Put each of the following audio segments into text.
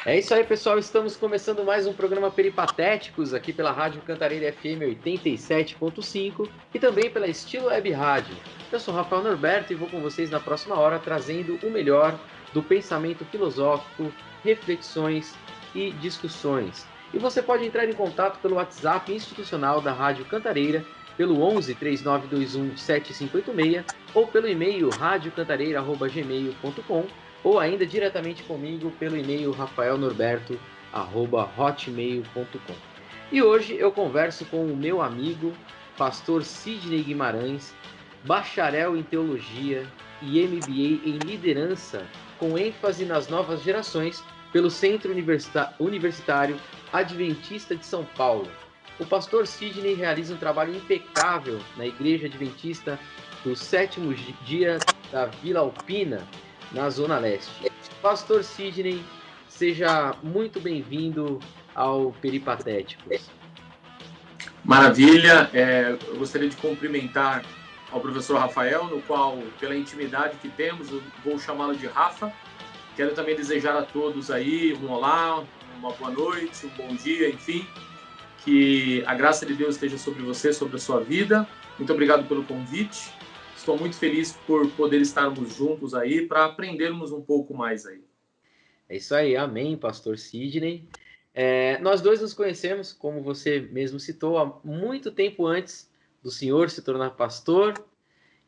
É isso aí, pessoal. Estamos começando mais um programa Peripatéticos aqui pela Rádio Cantareira FM 87.5 e também pela Estilo Web Rádio. Eu sou Rafael Norberto e vou com vocês na próxima hora trazendo o melhor do pensamento filosófico, reflexões e discussões. E você pode entrar em contato pelo WhatsApp institucional da Rádio Cantareira pelo 11 3921 7586 ou pelo e-mail radiocantareira@gmail.com ou ainda diretamente comigo pelo e-mail rafaelnorberto@hotmail.com. E hoje eu converso com o meu amigo, pastor Sidney Guimarães, bacharel em teologia e MBA em liderança, com ênfase nas novas gerações, pelo Centro Universitário Adventista de São Paulo. O pastor Sidney realiza um trabalho impecável na Igreja Adventista do Sétimo Dia da Vila Alpina, na Zona Leste. Pastor Sidney, seja muito bem-vindo ao Peripatéticos. Maravilha, eu gostaria de cumprimentar ao professor Rafael, no qual, pela intimidade que temos, eu vou chamá-lo de Rafa. Quero também desejar a todos aí um olá, uma boa noite, um bom dia, enfim, que a graça de Deus esteja sobre você, sobre a sua vida. Muito obrigado pelo convite. Estou muito feliz por poder estarmos juntos aí, para aprendermos um pouco mais aí. É isso aí, amém, pastor Sidney. Nós dois nos conhecemos, como você mesmo citou, há muito tempo antes do senhor se tornar pastor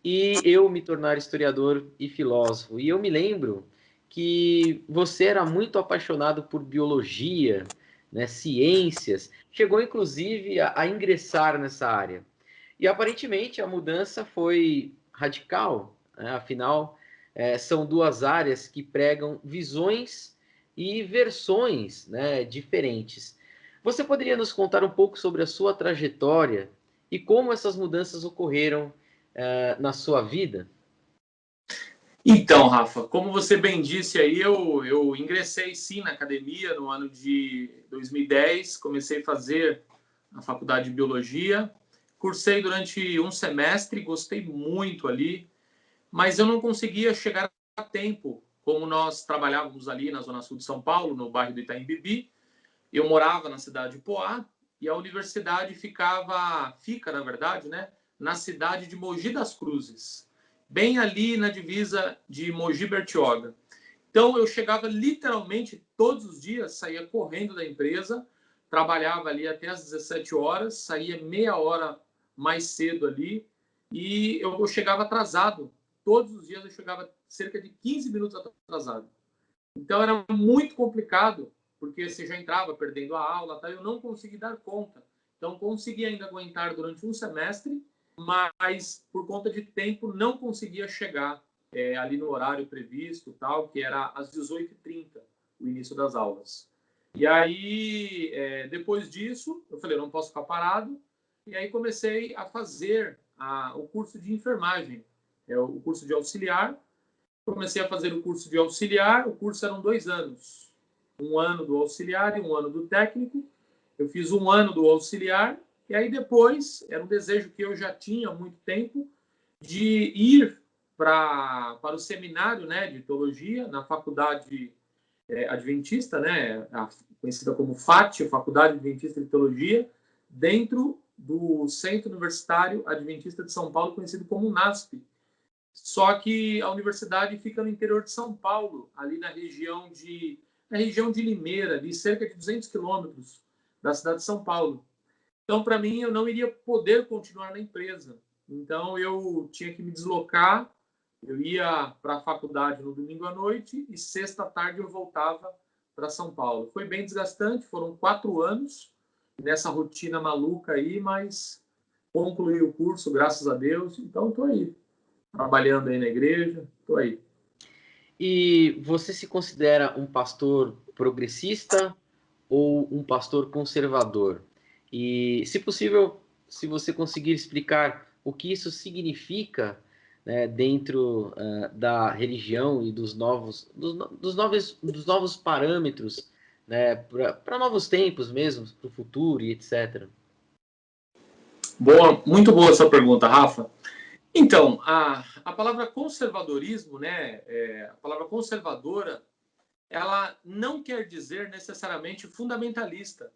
e eu me tornar historiador e filósofo. E eu me lembro que você era muito apaixonado por biologia, né, ciências, chegou inclusive a ingressar nessa área. E aparentemente a mudança foi radical, né? Afinal, são duas áreas que pregam visões e versões, né, diferentes. Você poderia nos contar um pouco sobre a sua trajetória e como essas mudanças ocorreram na sua vida? Então, Rafa, como você bem disse aí, eu ingressei sim na academia no ano de 2010, comecei a fazer a faculdade de biologia, cursei durante um semestre, gostei muito ali, mas eu não conseguia chegar a tempo, como nós trabalhávamos ali na Zona Sul de São Paulo, no bairro do Itaim Bibi. Eu morava na cidade de Poá e a universidade fica, na verdade, né, na cidade de Mogi das Cruzes, bem ali na divisa de Mogi Bertioga. Então eu chegava literalmente todos os dias, saía correndo da empresa, trabalhava ali até às 17 horas, saía meia hora mais cedo ali e eu chegava atrasado. Todos os dias eu chegava cerca de 15 minutos atrasado. Então era muito complicado, porque você já entrava perdendo a aula, tá? Eu não consegui dar conta. Então consegui ainda aguentar durante um semestre, mas por conta de tempo não conseguia chegar ali no horário previsto, tal, que era às 18h30, o início das aulas. E aí, depois disso, eu falei, não posso ficar parado, e aí comecei a fazer o curso de enfermagem, o curso de auxiliar. Comecei a fazer o curso de auxiliar, o curso eram 2 anos. Um ano do auxiliar e um ano do técnico. Eu fiz um ano do auxiliar, e aí depois, era um desejo que eu já tinha há muito tempo, de ir para o seminário, né, de teologia, na faculdade adventista, né, conhecida como FAT, Faculdade Adventista de Teologia, dentro do Centro Universitário Adventista de São Paulo, conhecido como NASP. Só que a universidade fica no interior de São Paulo, ali na região de Limeira, de cerca de 200 quilômetros da cidade de São Paulo. Então, para mim, eu não iria poder continuar na empresa. Então, eu tinha que me deslocar, eu ia para a faculdade no domingo à noite e sexta à tarde eu voltava para São Paulo. Foi bem desgastante, foram 4 anos nessa rotina maluca aí, mas concluí o curso, graças a Deus, então estou aí. Trabalhando aí na igreja, estou aí. E você se considera um pastor progressista ou um pastor conservador? E, se possível, se você conseguir explicar o que isso significa, né, dentro da religião e dos novos parâmetros, né, para novos tempos mesmo, para o futuro e etc. Boa, muito boa essa pergunta, Rafa. Então, a palavra conservadorismo, né, a palavra conservadora, ela não quer dizer necessariamente fundamentalista,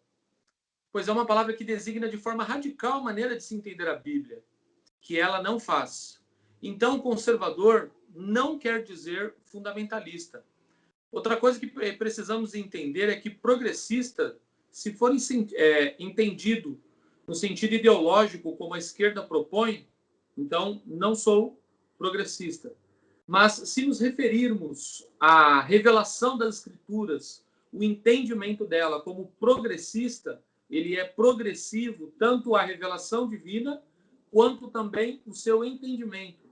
pois é uma palavra que designa de forma radical a maneira de se entender a Bíblia, que ela não faz. Então, conservador não quer dizer fundamentalista. Outra coisa que precisamos entender é que progressista, se for entendido no sentido ideológico como a esquerda propõe, então não sou progressista. Mas se nos referirmos à revelação das Escrituras, o entendimento dela como progressista, ele é progressivo, tanto a revelação divina, quanto também o seu entendimento.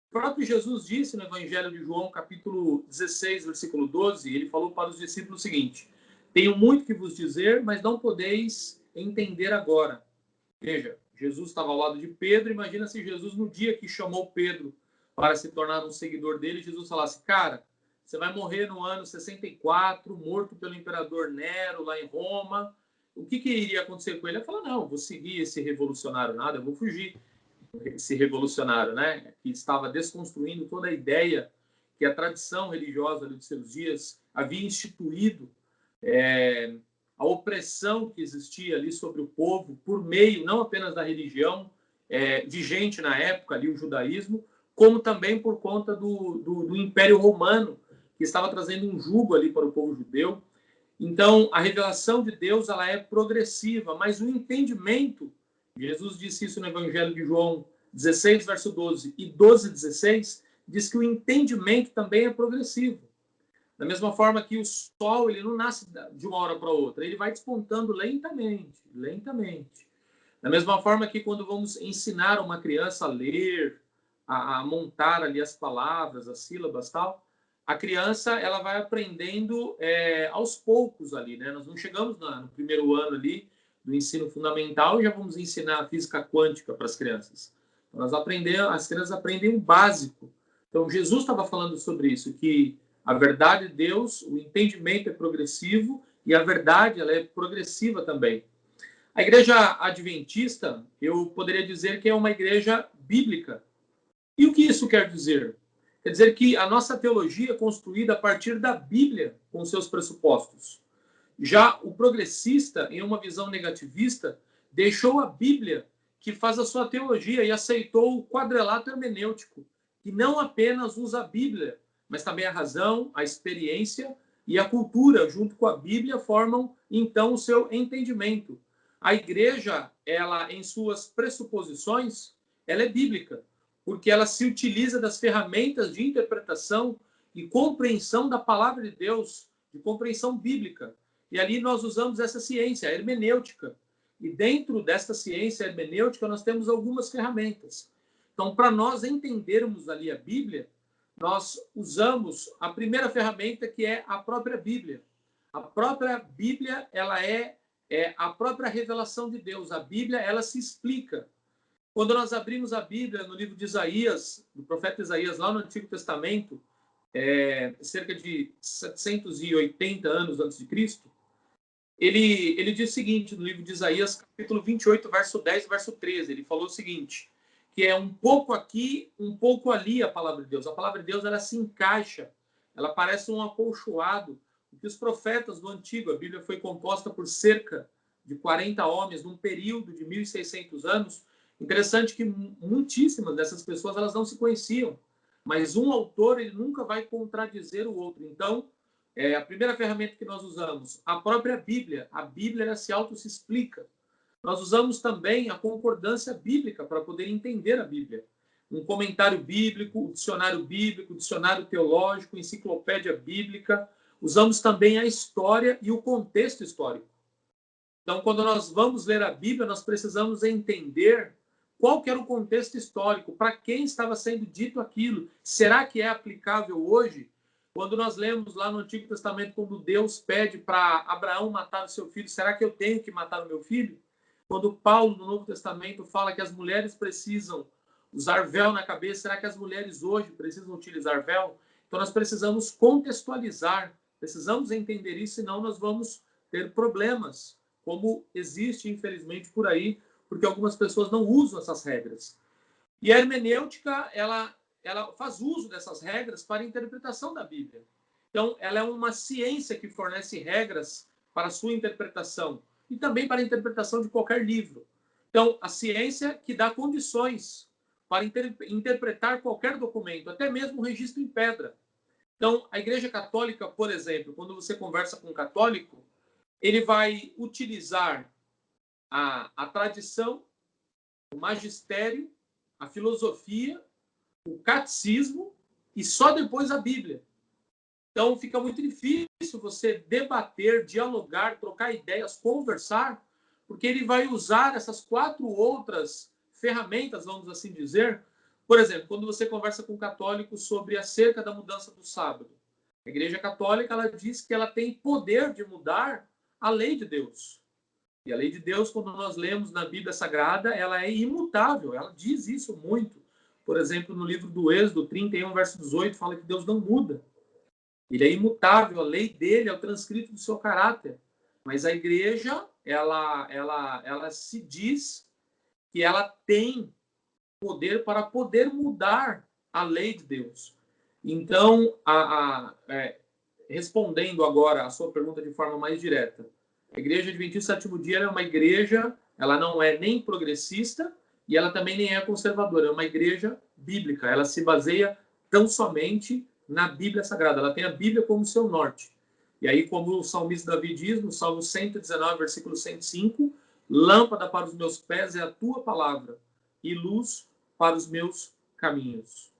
O próprio Jesus disse no Evangelho de João, capítulo 16, versículo 12, ele falou para os discípulos o seguinte: tenho muito que vos dizer, mas não podeis entender agora. Veja, Jesus estava ao lado de Pedro, imagina se Jesus, no dia que chamou Pedro para se tornar um seguidor dele, Jesus falasse: cara, você vai morrer no ano 64, morto pelo imperador Nero, lá em Roma. O que iria acontecer com ele? Ele falou: não, vou seguir esse revolucionário nada, eu vou fugir. Esse revolucionário, né, que estava desconstruindo toda a ideia que a tradição religiosa dos seus dias havia instituído, a opressão que existia ali sobre o povo por meio não apenas da religião vigente na época, ali o judaísmo, como também por conta do Império Romano, que estava trazendo um jugo ali para o povo judeu. Então, a revelação de Deus ela é progressiva, mas o entendimento, Jesus disse isso no Evangelho de João 16, verso 12, e 12, 16, diz que o entendimento também é progressivo. Da mesma forma que o sol ele não nasce de uma hora para outra, ele vai despontando lentamente, lentamente. Da mesma forma que quando vamos ensinar uma criança a ler, a montar ali as palavras, as sílabas, tal, a criança ela vai aprendendo aos poucos ali, né? Nós não chegamos no primeiro ano ali do ensino fundamental e já vamos ensinar a física quântica para as crianças. Então, as crianças aprendem o básico. Então, Jesus estava falando sobre isso, que a verdade de Deus, o entendimento é progressivo e a verdade ela é progressiva também. A igreja adventista, eu poderia dizer que é uma igreja bíblica. E o que isso quer dizer? Quer dizer que a nossa teologia é construída a partir da Bíblia, com seus pressupostos. Já o progressista, em uma visão negativista, deixou a Bíblia, que faz a sua teologia, e aceitou o quadrilato hermenêutico, que não apenas usa a Bíblia, mas também a razão, a experiência e a cultura, junto com a Bíblia, formam, então, o seu entendimento. A igreja, ela, em suas pressuposições, ela é bíblica, porque ela se utiliza das ferramentas de interpretação e compreensão da palavra de Deus, de compreensão bíblica. E ali nós usamos essa ciência, a hermenêutica. E dentro dessa ciência hermenêutica, nós temos algumas ferramentas. Então, para nós entendermos ali a Bíblia, nós usamos a primeira ferramenta, que é a própria Bíblia. A própria Bíblia, ela é a própria revelação de Deus. A Bíblia, ela se explica. Quando nós abrimos a Bíblia no livro de Isaías, do profeta Isaías, lá no Antigo Testamento, cerca de 780 anos antes de Cristo, ele diz o seguinte, no livro de Isaías, capítulo 28, verso 10, verso 13, ele falou o seguinte, que é um pouco aqui, um pouco ali a palavra de Deus. A palavra de Deus, ela se encaixa, ela parece um acolchoado, porque os profetas do Antigo, a Bíblia foi composta por cerca de 40 homens, num período de 1.600 anos. Interessante que muitíssimas dessas pessoas, elas não se conheciam, mas um autor, ele nunca vai contradizer o outro. Então, a primeira ferramenta que nós usamos, a própria Bíblia. A Bíblia, ela se explica. Nós usamos também a concordância bíblica para poder entender a Bíblia. Um comentário bíblico, o dicionário teológico, enciclopédia bíblica. Usamos também a história e o contexto histórico. Então, quando nós vamos ler a Bíblia, nós precisamos entender qual que era o contexto histórico, para quem estava sendo dito aquilo. Será que é aplicável hoje? Quando nós lemos lá no Antigo Testamento, quando Deus pede para Abraão matar o seu filho, será que eu tenho que matar o meu filho? Quando Paulo, no Novo Testamento, fala que as mulheres precisam usar véu na cabeça, será que as mulheres hoje precisam utilizar véu? Então, nós precisamos contextualizar, precisamos entender isso, senão nós vamos ter problemas, como existe, infelizmente, por aí, porque algumas pessoas não usam essas regras. E a hermenêutica, ela faz uso dessas regras para a interpretação da Bíblia. Então, ela é uma ciência que fornece regras para a sua interpretação e também para a interpretação de qualquer livro. Então, a ciência que dá condições para interpretar qualquer documento, até mesmo um registro em pedra. Então, a Igreja Católica, por exemplo, quando você conversa com um católico, ele vai utilizar a tradição, o magistério, a filosofia, o catecismo e só depois a Bíblia. Então, fica muito difícil você debater, dialogar, trocar ideias, conversar, porque ele vai usar essas 4 outras ferramentas, vamos assim dizer. Por exemplo, quando você conversa com um católico sobre acerca da mudança do sábado, a Igreja Católica ela diz que ela tem poder de mudar a lei de Deus. E a lei de Deus, quando nós lemos na Bíblia Sagrada, ela é imutável, ela diz isso muito. Por exemplo, no livro do Êxodo 31, verso 18, fala que Deus não muda. Ele é imutável, a lei dele é o transcrito do seu caráter. Mas a igreja, ela se diz que ela tem poder para poder mudar a lei de Deus. Então, respondendo agora a sua pergunta de forma mais direta, a Igreja Adventista do Sétimo Dia é uma igreja, ela não é nem progressista e ela também nem é conservadora, é uma igreja bíblica. Ela se baseia tão somente na Bíblia Sagrada. Ela tem a Bíblia como seu norte. E aí, como o salmista Davi diz, no Salmo 119, versículo 105, lâmpada para os meus pés é a tua palavra e luz para os meus caminhos.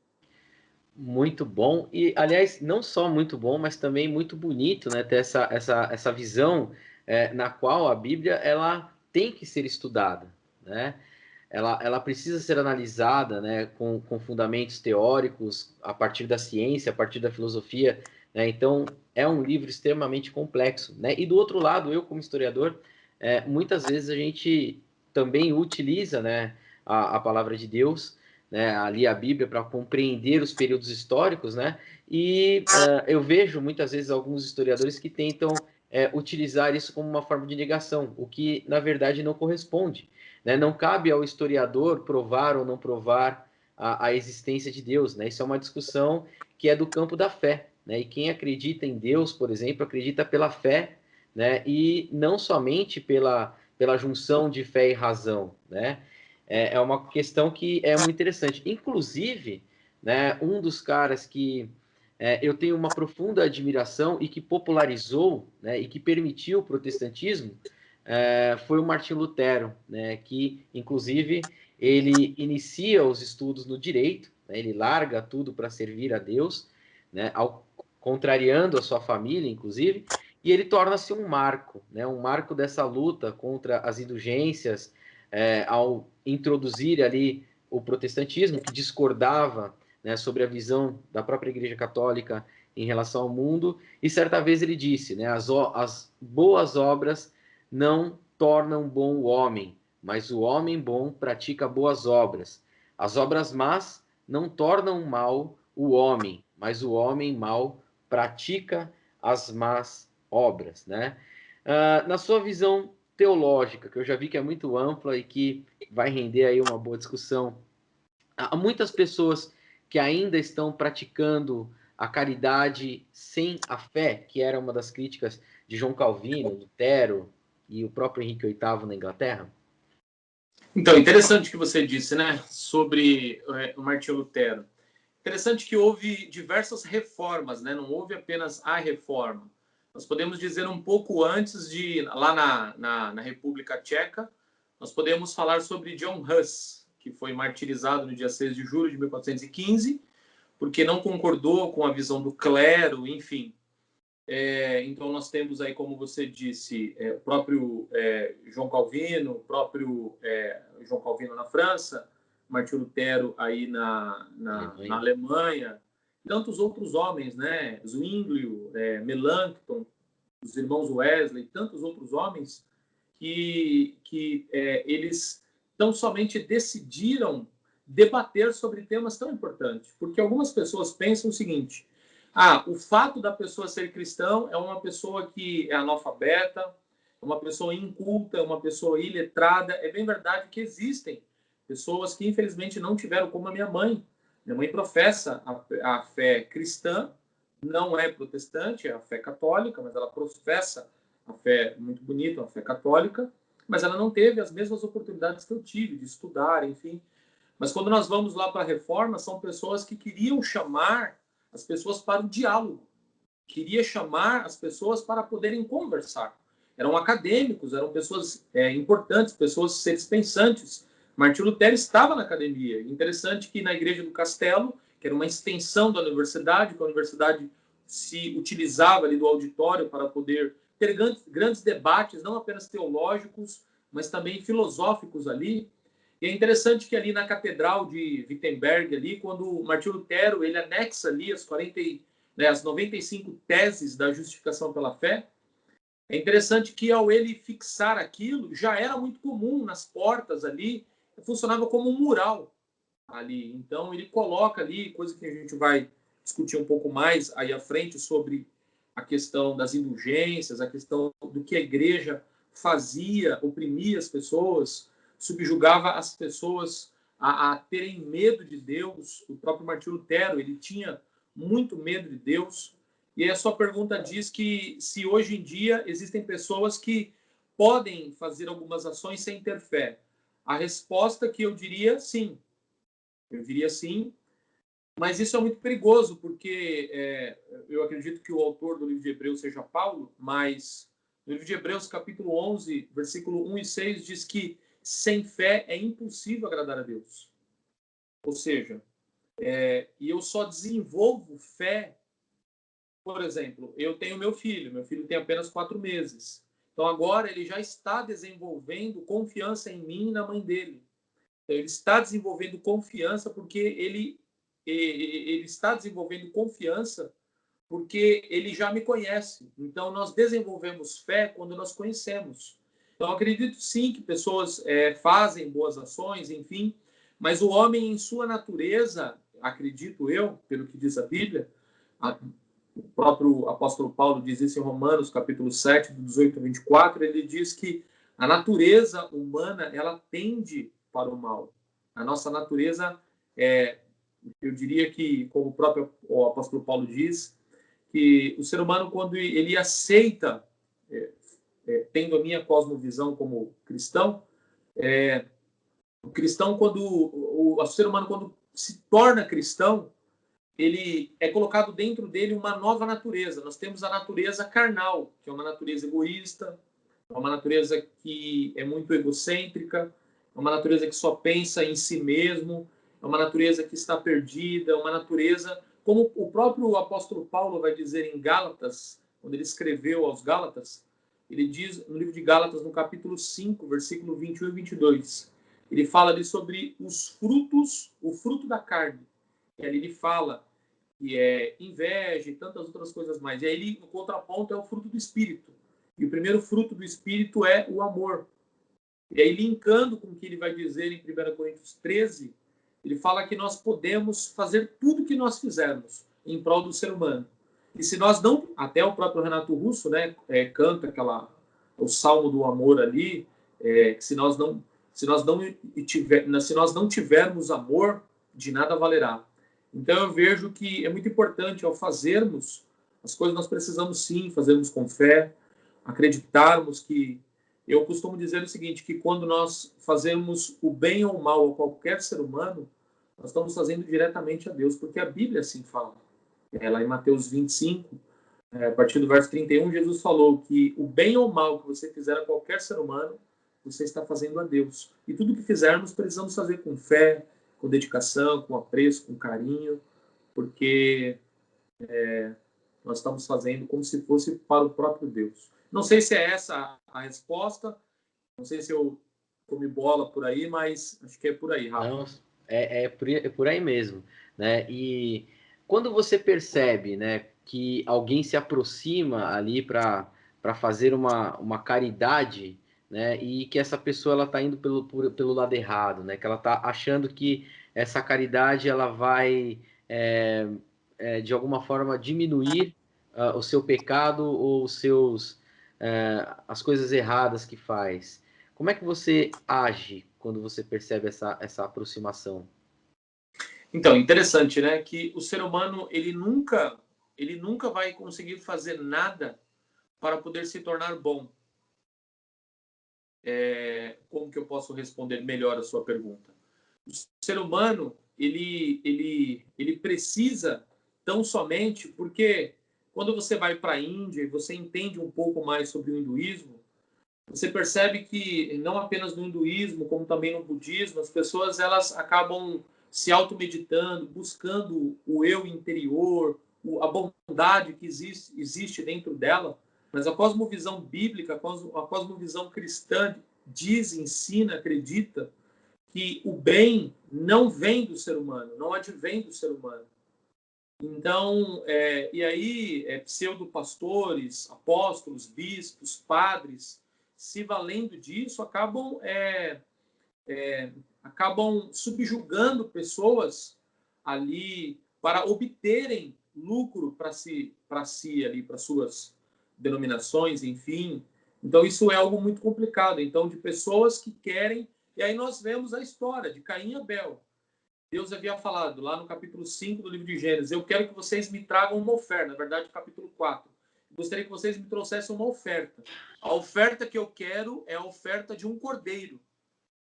Muito bom. E, aliás, não só muito bom, mas também muito bonito, né? Ter essa visão na qual a Bíblia ela tem que ser estudada, né? Ela precisa ser analisada, né, com fundamentos teóricos, a partir da ciência, a partir da filosofia, né? Então, é um livro extremamente complexo, né? E do outro lado, eu como historiador, muitas vezes a gente também utiliza, né, a palavra de Deus, né, ali a Bíblia para compreender os períodos históricos, né? E eu vejo muitas vezes alguns historiadores que tentam utilizar isso como uma forma de negação, o que na verdade não corresponde, né? Não cabe ao historiador provar ou não provar a existência de Deus, né? Isso é uma discussão que é do campo da fé, né? E quem acredita em Deus, por exemplo, acredita pela fé, né? E não somente pela junção de fé e razão, né? É uma questão que é muito interessante. Inclusive, né, um dos caras que eu tenho uma profunda admiração e que popularizou, né, e que permitiu o protestantismo foi o Martinho Lutero, né, que, inclusive, ele inicia os estudos no direito, né, ele larga tudo para servir a Deus, né, contrariando a sua família, inclusive, e ele torna-se um marco, né, um marco dessa luta contra as indulgências, ao introduzir ali o protestantismo, que discordava, né, sobre a visão da própria Igreja Católica em relação ao mundo, e certa vez ele disse, né, as boas obras não tornam bom o homem, mas o homem bom pratica boas obras. As obras más não tornam mal o homem, mas o homem mau pratica as más obras, né? Na sua visão teológica, que eu já vi que é muito ampla e que vai render aí uma boa discussão, há muitas pessoas que ainda estão praticando a caridade sem a fé, que era uma das críticas de João Calvino, Lutero e o próprio Henrique VIII na Inglaterra? Então, interessante que você disse, né, sobre o Martinho Lutero. Interessante que houve diversas reformas, né? Não houve apenas a reforma. Nós podemos dizer um pouco antes de, lá na República Tcheca, nós podemos falar sobre John Hus, que foi martirizado no dia 6 de julho de 1415, porque não concordou com a visão do clero, enfim. Então, nós temos aí, como você disse, o próprio João Calvino, o próprio João Calvino na França, Martinho Lutero aí na Alemanha, tantos outros homens, né? Zwinglio, Melanchthon, os irmãos Wesley, tantos outros homens que eles tão somente decidiram debater sobre temas tão importantes. Porque algumas pessoas pensam o seguinte: o fato da pessoa ser cristão é uma pessoa que é analfabeta, uma pessoa inculta, uma pessoa iletrada. É bem verdade que existem pessoas que, infelizmente, não tiveram, como a minha mãe. Minha mãe professa a fé cristã, não é protestante, é a fé católica, mas ela professa a fé muito bonita, a fé católica, mas ela não teve as mesmas oportunidades que eu tive de estudar, enfim. Mas quando nós vamos lá para a reforma, são pessoas que queriam chamar as pessoas para o diálogo, queria chamar as pessoas para poderem conversar. Eram acadêmicos, eram pessoas importantes, pessoas seres pensantes. Martinho Lutero estava na academia. Interessante que na Igreja do Castelo, que era uma extensão da universidade, que a universidade se utilizava ali do auditório para poder ter grandes debates, não apenas teológicos, mas também filosóficos ali. E é interessante que ali na Catedral de Wittenberg, ali, quando Martinho Lutero ele anexa ali as 95 teses da justificação pela fé, é interessante que ao ele fixar aquilo, já era muito comum nas portas ali, funcionava como um mural ali. Então ele coloca ali, coisa que a gente vai discutir um pouco mais aí à frente sobre a questão das indulgências, a questão do que a igreja fazia, oprimia as pessoas, subjugava as pessoas a terem medo de Deus. O próprio Martinho Lutero, ele tinha muito medo de Deus. E aí a sua pergunta diz que se hoje em dia existem pessoas que podem fazer algumas ações sem ter fé. A resposta que eu diria sim. Eu diria sim, mas isso é muito perigoso, porque eu acredito que o autor do livro de Hebreus seja Paulo, mas no livro de Hebreus, capítulo 11, versículo 1 e 6, diz que sem fé é impossível agradar a Deus. Ou seja, e eu só desenvolvo fé. Por exemplo, eu tenho meu filho tem apenas 4 meses. Então agora ele já está desenvolvendo confiança em mim e na mãe dele. Então, ele está desenvolvendo confiança porque ele está desenvolvendo confiança porque ele já me conhece. Então, nós desenvolvemos fé quando nós conhecemos. Então, acredito sim que pessoas fazem boas ações, enfim, mas o homem, em sua natureza, acredito eu, pelo que diz a Bíblia, o próprio apóstolo Paulo diz isso em Romanos, capítulo 7, do 18 a 24, ele diz que a natureza humana, ela tende para o mal. A nossa natureza, eu diria que, como o apóstolo Paulo diz, que o ser humano, quando ele aceita, tendo a minha cosmovisão como cristão, o cristão, o ser humano, quando se torna cristão, ele é colocado dentro dele uma nova natureza. Nós temos a natureza carnal, que é uma natureza egoísta, é uma natureza que é muito egocêntrica, é uma natureza que só pensa em si mesmo, é uma natureza que está perdida, é uma natureza, como o próprio apóstolo Paulo vai dizer em Gálatas, quando ele escreveu aos Gálatas, ele diz no livro de Gálatas, no capítulo 5, versículo 21 e 22, ele fala ali sobre os frutos, o fruto da carne. E ali ele fala que é inveja e tantas outras coisas mais. E aí, no contraponto, é o fruto do Espírito. E o primeiro fruto do Espírito é o amor. E aí, linkando com o que ele vai dizer em 1 Coríntios 13, ele fala que nós podemos fazer tudo o que nós fizermos em prol do ser humano. E se nós não... Até o próprio Renato Russo, né, canta o Salmo do Amor ali, que se nós não tivermos amor, de nada valerá. Então eu vejo que é muito importante, ao fazermos as coisas, nós precisamos sim fazermos com fé, acreditarmos que... Eu costumo dizer o seguinte, que quando nós fazemos o bem ou o mal a qualquer ser humano, nós estamos fazendo diretamente a Deus, porque a Bíblia assim fala. Lá em Mateus 25, a partir do verso 31, Jesus falou que o bem ou o mal que você fizer a qualquer ser humano, você está fazendo a Deus. E tudo que fizermos, precisamos fazer com fé, com dedicação, com apreço, com carinho, porque nós estamos fazendo como se fosse para o próprio Deus. Não sei se é essa a resposta, não sei se eu comi bola por aí, mas acho que é por aí, Rafa. Não, é por aí mesmo, né? E quando você percebe, né, que alguém se aproxima ali para fazer uma caridade, né, e que essa pessoa ela está indo pelo lado errado, né, que ela está achando que essa caridade ela vai de alguma forma diminuir o seu pecado ou as coisas erradas que faz. Como é que você age quando você percebe essa aproximação? Então, interessante, né? Que o ser humano, ele nunca ele nunca vai conseguir fazer nada para poder se tornar bom. Como que eu posso responder melhor a sua pergunta? O ser humano, ele precisa tão somente, porque quando você vai para a Índia e você entende um pouco mais sobre o hinduísmo, você percebe que não apenas no hinduísmo, como também no budismo, as pessoas elas acabam se automeditando, buscando o eu interior, a bondade que existe dentro dela. Mas a cosmovisão bíblica, a cosmovisão cristã diz, ensina, acredita que o bem não vem do ser humano, não advém do ser humano. Então, e aí, pseudo-pastores, apóstolos, bispos, padres, se valendo disso, acabam subjugando pessoas ali para obterem lucro para si ali, para suas denominações, enfim. Então, isso é algo muito complicado. Então, de pessoas que querem... E aí nós vemos a história de Caim e Abel. Deus havia falado lá no capítulo 5 do livro de Gênesis: eu quero que vocês me tragam uma oferta. Na verdade, capítulo 4. Gostaria que vocês me trouxessem uma oferta. A oferta que eu quero é a oferta de um cordeiro.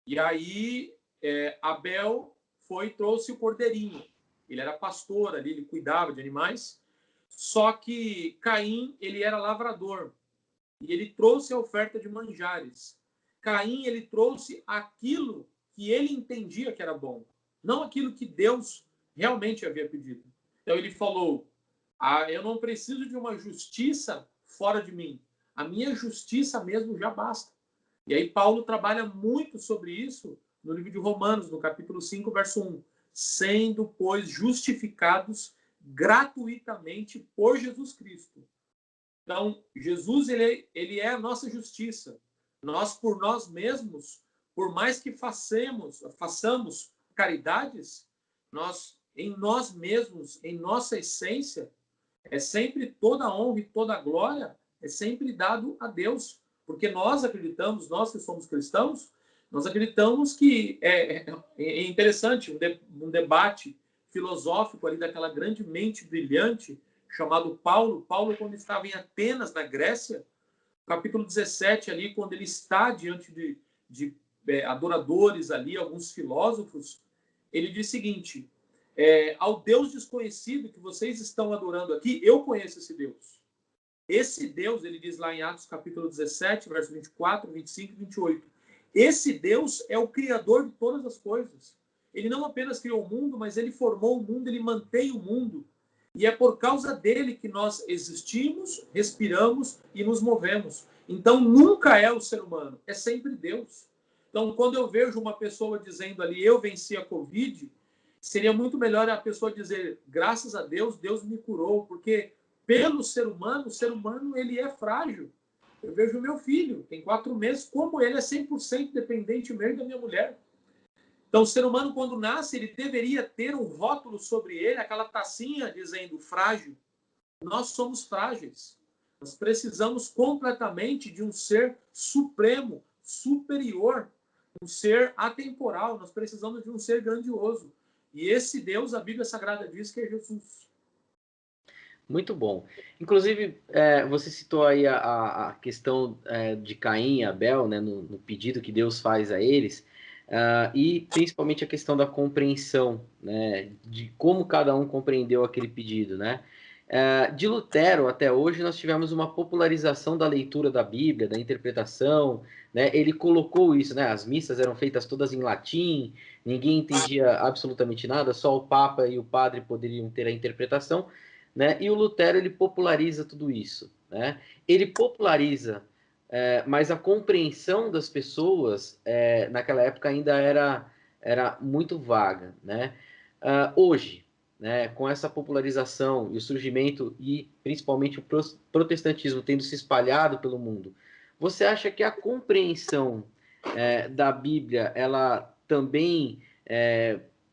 E aí, Abel foi e trouxe o cordeirinho. Ele era pastor ali, ele cuidava de animais. Só que Caim, ele era lavrador. E ele trouxe a oferta de manjares. Caim, ele trouxe aquilo que ele entendia que era bom, não aquilo que Deus realmente havia pedido. Então ele falou: eu não preciso de uma justiça fora de mim. A minha justiça mesmo já basta. E aí Paulo trabalha muito sobre isso no livro de Romanos, no capítulo 5, verso 1. Sendo, pois, justificados gratuitamente por Jesus Cristo. Então, Jesus, ele é a nossa justiça. Nós, por nós mesmos, por mais que façamos caridades, em nós mesmos, em nossa essência, é sempre toda a honra e toda a glória é sempre dado a Deus. Porque nós acreditamos, nós que somos cristãos, nós acreditamos que é interessante um debate filosófico ali daquela grande mente brilhante chamado Paulo. Paulo, quando estava em Atenas, na Grécia, capítulo 17 ali, quando ele está diante de adoradores ali, alguns filósofos, ele diz o seguinte: ao Deus desconhecido que vocês estão adorando aqui, eu conheço esse Deus. Esse Deus, ele diz lá em Atos capítulo 17, versos 24, 25 e 28, esse Deus é o criador de todas as coisas. Ele não apenas criou o mundo, mas ele formou o mundo, ele mantém o mundo. E é por causa dele que nós existimos, respiramos e nos movemos. Então, nunca é o ser humano, é sempre Deus. Então, quando eu vejo uma pessoa dizendo ali, eu venci a Covid, seria muito melhor a pessoa dizer, graças a Deus, Deus me curou, porque pelo ser humano, o ser humano ele é frágil. Eu vejo o meu filho, tem 4 meses, como ele é 100% dependente meu e da minha mulher. Então, o ser humano, quando nasce, ele deveria ter um rótulo sobre ele, aquela tacinha dizendo frágil. Nós somos frágeis. Nós precisamos completamente de um ser supremo, superior, um ser atemporal. Nós precisamos de um ser grandioso. E esse Deus, a Bíblia Sagrada diz que é Jesus. Muito bom. Inclusive, você citou aí a questão de Caim e Abel, né, no pedido que Deus faz a eles, e principalmente a questão da compreensão, né, de como cada um compreendeu aquele pedido, né? De Lutero até hoje nós tivemos uma popularização da leitura da Bíblia, da interpretação, né? Ele colocou isso, né? As missas eram feitas todas em latim, ninguém entendia absolutamente nada, só o Papa e o padre poderiam ter a interpretação, né? E o Lutero ele populariza tudo isso, né? Ele populariza, mas a compreensão das pessoas naquela época ainda era muito vaga, né? Hoje, né, com essa popularização e o surgimento e principalmente o protestantismo tendo se espalhado pelo mundo, você acha que a compreensão da Bíblia, ela também,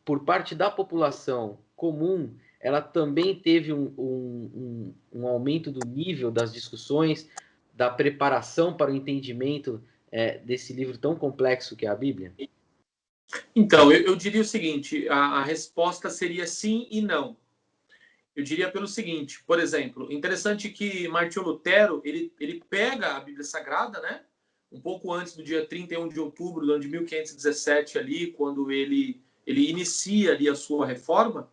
por parte da população comum, ela também teve um aumento do nível das discussões, da preparação para o entendimento desse livro tão complexo que é a Bíblia? Então, eu diria o seguinte, a resposta seria sim e não. Eu diria pelo seguinte, por exemplo, interessante que Martinho Lutero, ele pega a Bíblia Sagrada, né? Um pouco antes do dia 31 de outubro do ano de 1517 ali, quando ele inicia ali a sua reforma.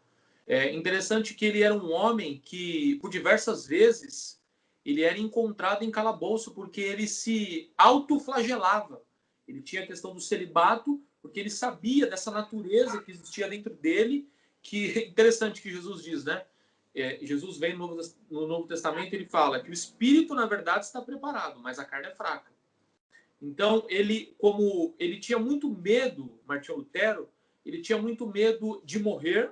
É interessante que ele era um homem que, por diversas vezes, ele era encontrado em calabouço porque ele se autoflagelava. Ele tinha a questão do celibato, porque ele sabia dessa natureza que existia dentro dele, que é interessante que Jesus diz, né? Jesus vem no Novo Testamento, ele fala que o espírito, na verdade, está preparado, mas a carne é fraca. Então, como ele tinha muito medo, Martinho Lutero, ele tinha muito medo de morrer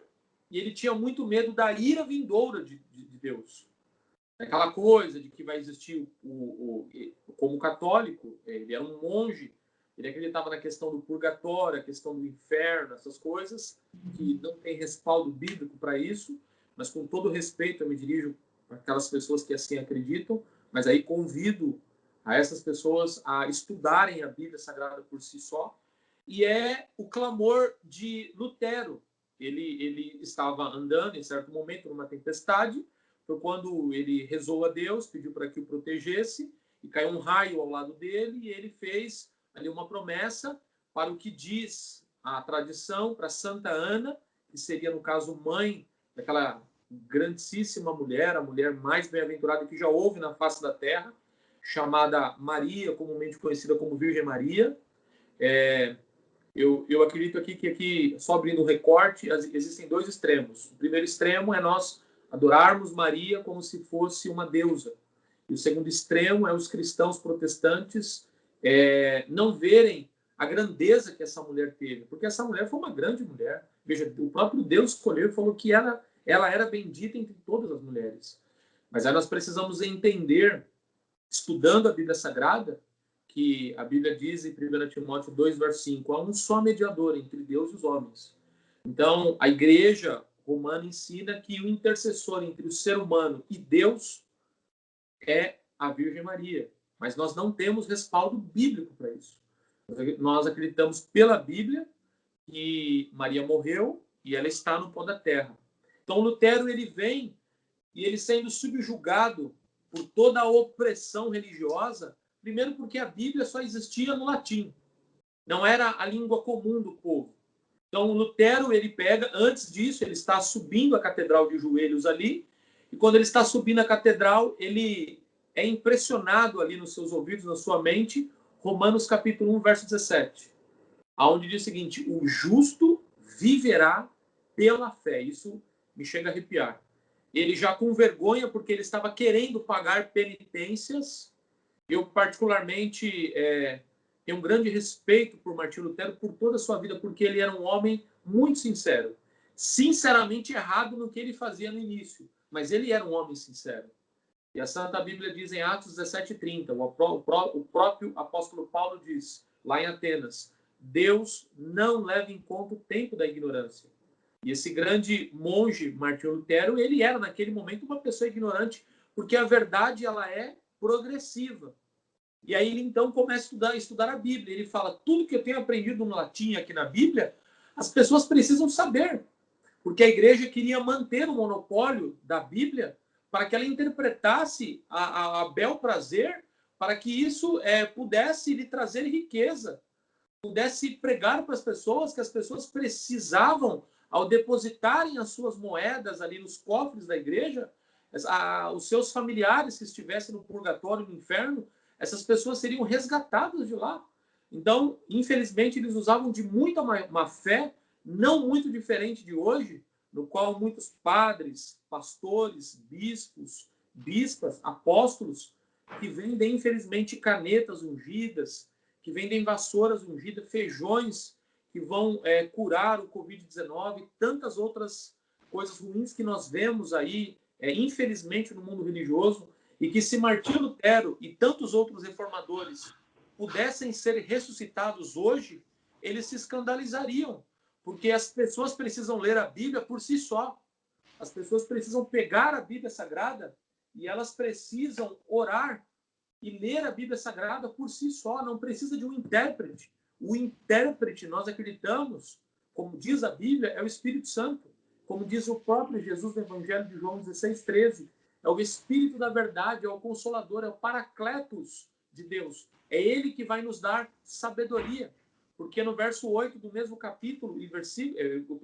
e ele tinha muito medo da ira vindoura de Deus. Aquela coisa de que vai existir como católico, ele era um monge, ele acreditava na questão do purgatório, a questão do inferno, essas coisas, que não tem respaldo bíblico para isso, mas com todo respeito eu me dirijo para aquelas pessoas que assim acreditam, mas aí convido a essas pessoas a estudarem a Bíblia Sagrada por si só, e é o clamor de Lutero. Ele estava andando em certo momento numa tempestade, foi quando ele rezou a Deus, pediu para que o protegesse, e caiu um raio ao lado dele, e ele fez ali uma promessa para o que diz a tradição, para Santa Ana, que seria, no caso, mãe daquela grandíssima mulher, a mulher mais bem-aventurada que já houve na face da terra, chamada Maria, comumente conhecida como Virgem Maria. Eu acredito aqui, só abrindo um recorte, existem dois extremos. O primeiro extremo é nós adorarmos Maria como se fosse uma deusa. E o segundo extremo é os cristãos protestantes não verem a grandeza que essa mulher teve. Porque essa mulher foi uma grande mulher. Veja, o próprio Deus escolheu e falou que ela era bendita entre todas as mulheres. Mas aí nós precisamos entender, estudando a Bíblia Sagrada, que a Bíblia diz em 1 Timóteo 2, verso 5, há um só mediador entre Deus e os homens. Então, a igreja romana ensina que o intercessor entre o ser humano e Deus é a Virgem Maria. Mas nós não temos respaldo bíblico para isso. Nós acreditamos pela Bíblia que Maria morreu e ela está no pó da terra. Então, Lutero, ele vem e ele sendo subjugado por toda a opressão religiosa, primeiro porque a Bíblia só existia no latim. Não era a língua comum do povo. Então, Lutero, ele pega, antes disso, ele está subindo a catedral de joelhos ali, e quando ele está subindo a catedral, ele é impressionado ali nos seus ouvidos, na sua mente, Romanos capítulo 1, verso 17, onde diz o seguinte, o justo viverá pela fé. Isso me chega a arrepiar. Ele já com vergonha, porque ele estava querendo pagar penitências. Eu, particularmente, tenho um grande respeito por Martinho Lutero, por toda a sua vida, porque ele era um homem muito sincero. Sinceramente errado no que ele fazia no início, mas ele era um homem sincero. E a Santa Bíblia diz em Atos 17:30, o próprio apóstolo Paulo diz, lá em Atenas, Deus não leva em conta o tempo da ignorância. E esse grande monge, Martinho Lutero, ele era, naquele momento, uma pessoa ignorante, porque a verdade ela é progressiva. E aí ele, então, começa a estudar a Bíblia. Ele fala, tudo que eu tenho aprendido no latim aqui na Bíblia, as pessoas precisam saber. Porque a igreja queria manter o monopólio da Bíblia para que ela interpretasse a bel prazer, para que isso pudesse lhe trazer riqueza, pudesse pregar para as pessoas que as pessoas precisavam, ao depositarem as suas moedas ali nos cofres da igreja, os seus familiares que estivessem no purgatório, no inferno, essas pessoas seriam resgatadas de lá. Então, infelizmente, eles usavam de muita má fé, não muito diferente de hoje, no qual muitos padres, pastores, bispos, bispas, apóstolos, que vendem, infelizmente, canetas ungidas, que vendem vassouras ungidas, feijões que vão curar o Covid-19 e tantas outras coisas ruins que nós vemos aí, infelizmente, no mundo religioso, e que se Martinho Lutero e tantos outros reformadores pudessem ser ressuscitados hoje, eles se escandalizariam, porque as pessoas precisam ler a Bíblia por si só. As pessoas precisam pegar a Bíblia Sagrada e elas precisam orar e ler a Bíblia Sagrada por si só, não precisa de um intérprete. O intérprete, nós acreditamos, como diz a Bíblia, é o Espírito Santo. como diz o próprio Jesus no Evangelho de João 16:13, é o Espírito da verdade, é o Consolador, é o Paracletos de Deus. É Ele que vai nos dar sabedoria. Porque no verso 8 do mesmo capítulo e o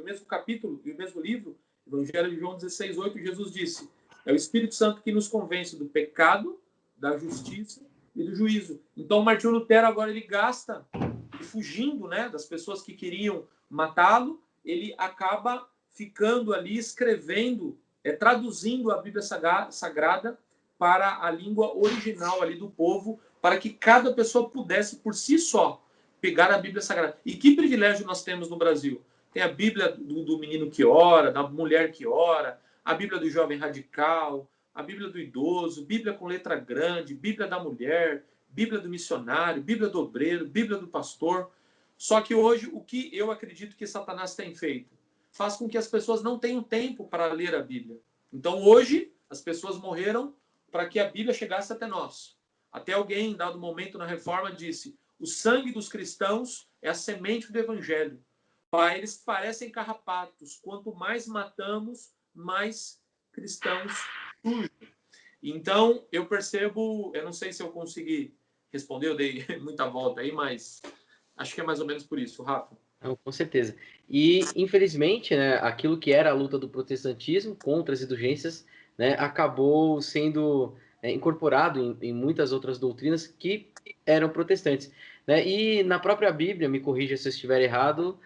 mesmo capítulo e o mesmo livro, Evangelho de João 16:8, Jesus disse: é o Espírito Santo que nos convence do pecado, da justiça e do juízo. Então, Martinho Lutero agora ele gasta, fugindo, né, das pessoas que queriam matá-lo, ele acaba ficando ali escrevendo, traduzindo a Bíblia Sagrada para a língua original ali do povo, para que cada pessoa pudesse por si só pegar a Bíblia Sagrada. E que privilégio nós temos no Brasil? Tem a Bíblia do menino que ora, da mulher que ora, a Bíblia do jovem radical, a Bíblia do idoso, Bíblia com letra grande, Bíblia da mulher, Bíblia do missionário, Bíblia do obreiro, Bíblia do pastor. Só que hoje, o que eu acredito que Satanás tem feito? Faz com que as pessoas não tenham tempo para ler a Bíblia. Então, hoje, as pessoas morreram para que a Bíblia chegasse até nós. Até alguém, em dado momento na Reforma, disse: o sangue dos cristãos é a semente do Evangelho. Eles parecem carrapatos. Quanto mais matamos, mais cristãos surgem. Então, eu percebo, eu não sei se eu consegui responder, eu dei muita volta aí, mas acho que é mais ou menos por isso, Rafa. Não, com certeza. E, infelizmente, né, aquilo que era a luta do protestantismo contra as indulgências, né, acabou sendo incorporado em muitas outras doutrinas que eram protestantes. Né? E na própria Bíblia, me corrija se eu estiver errado,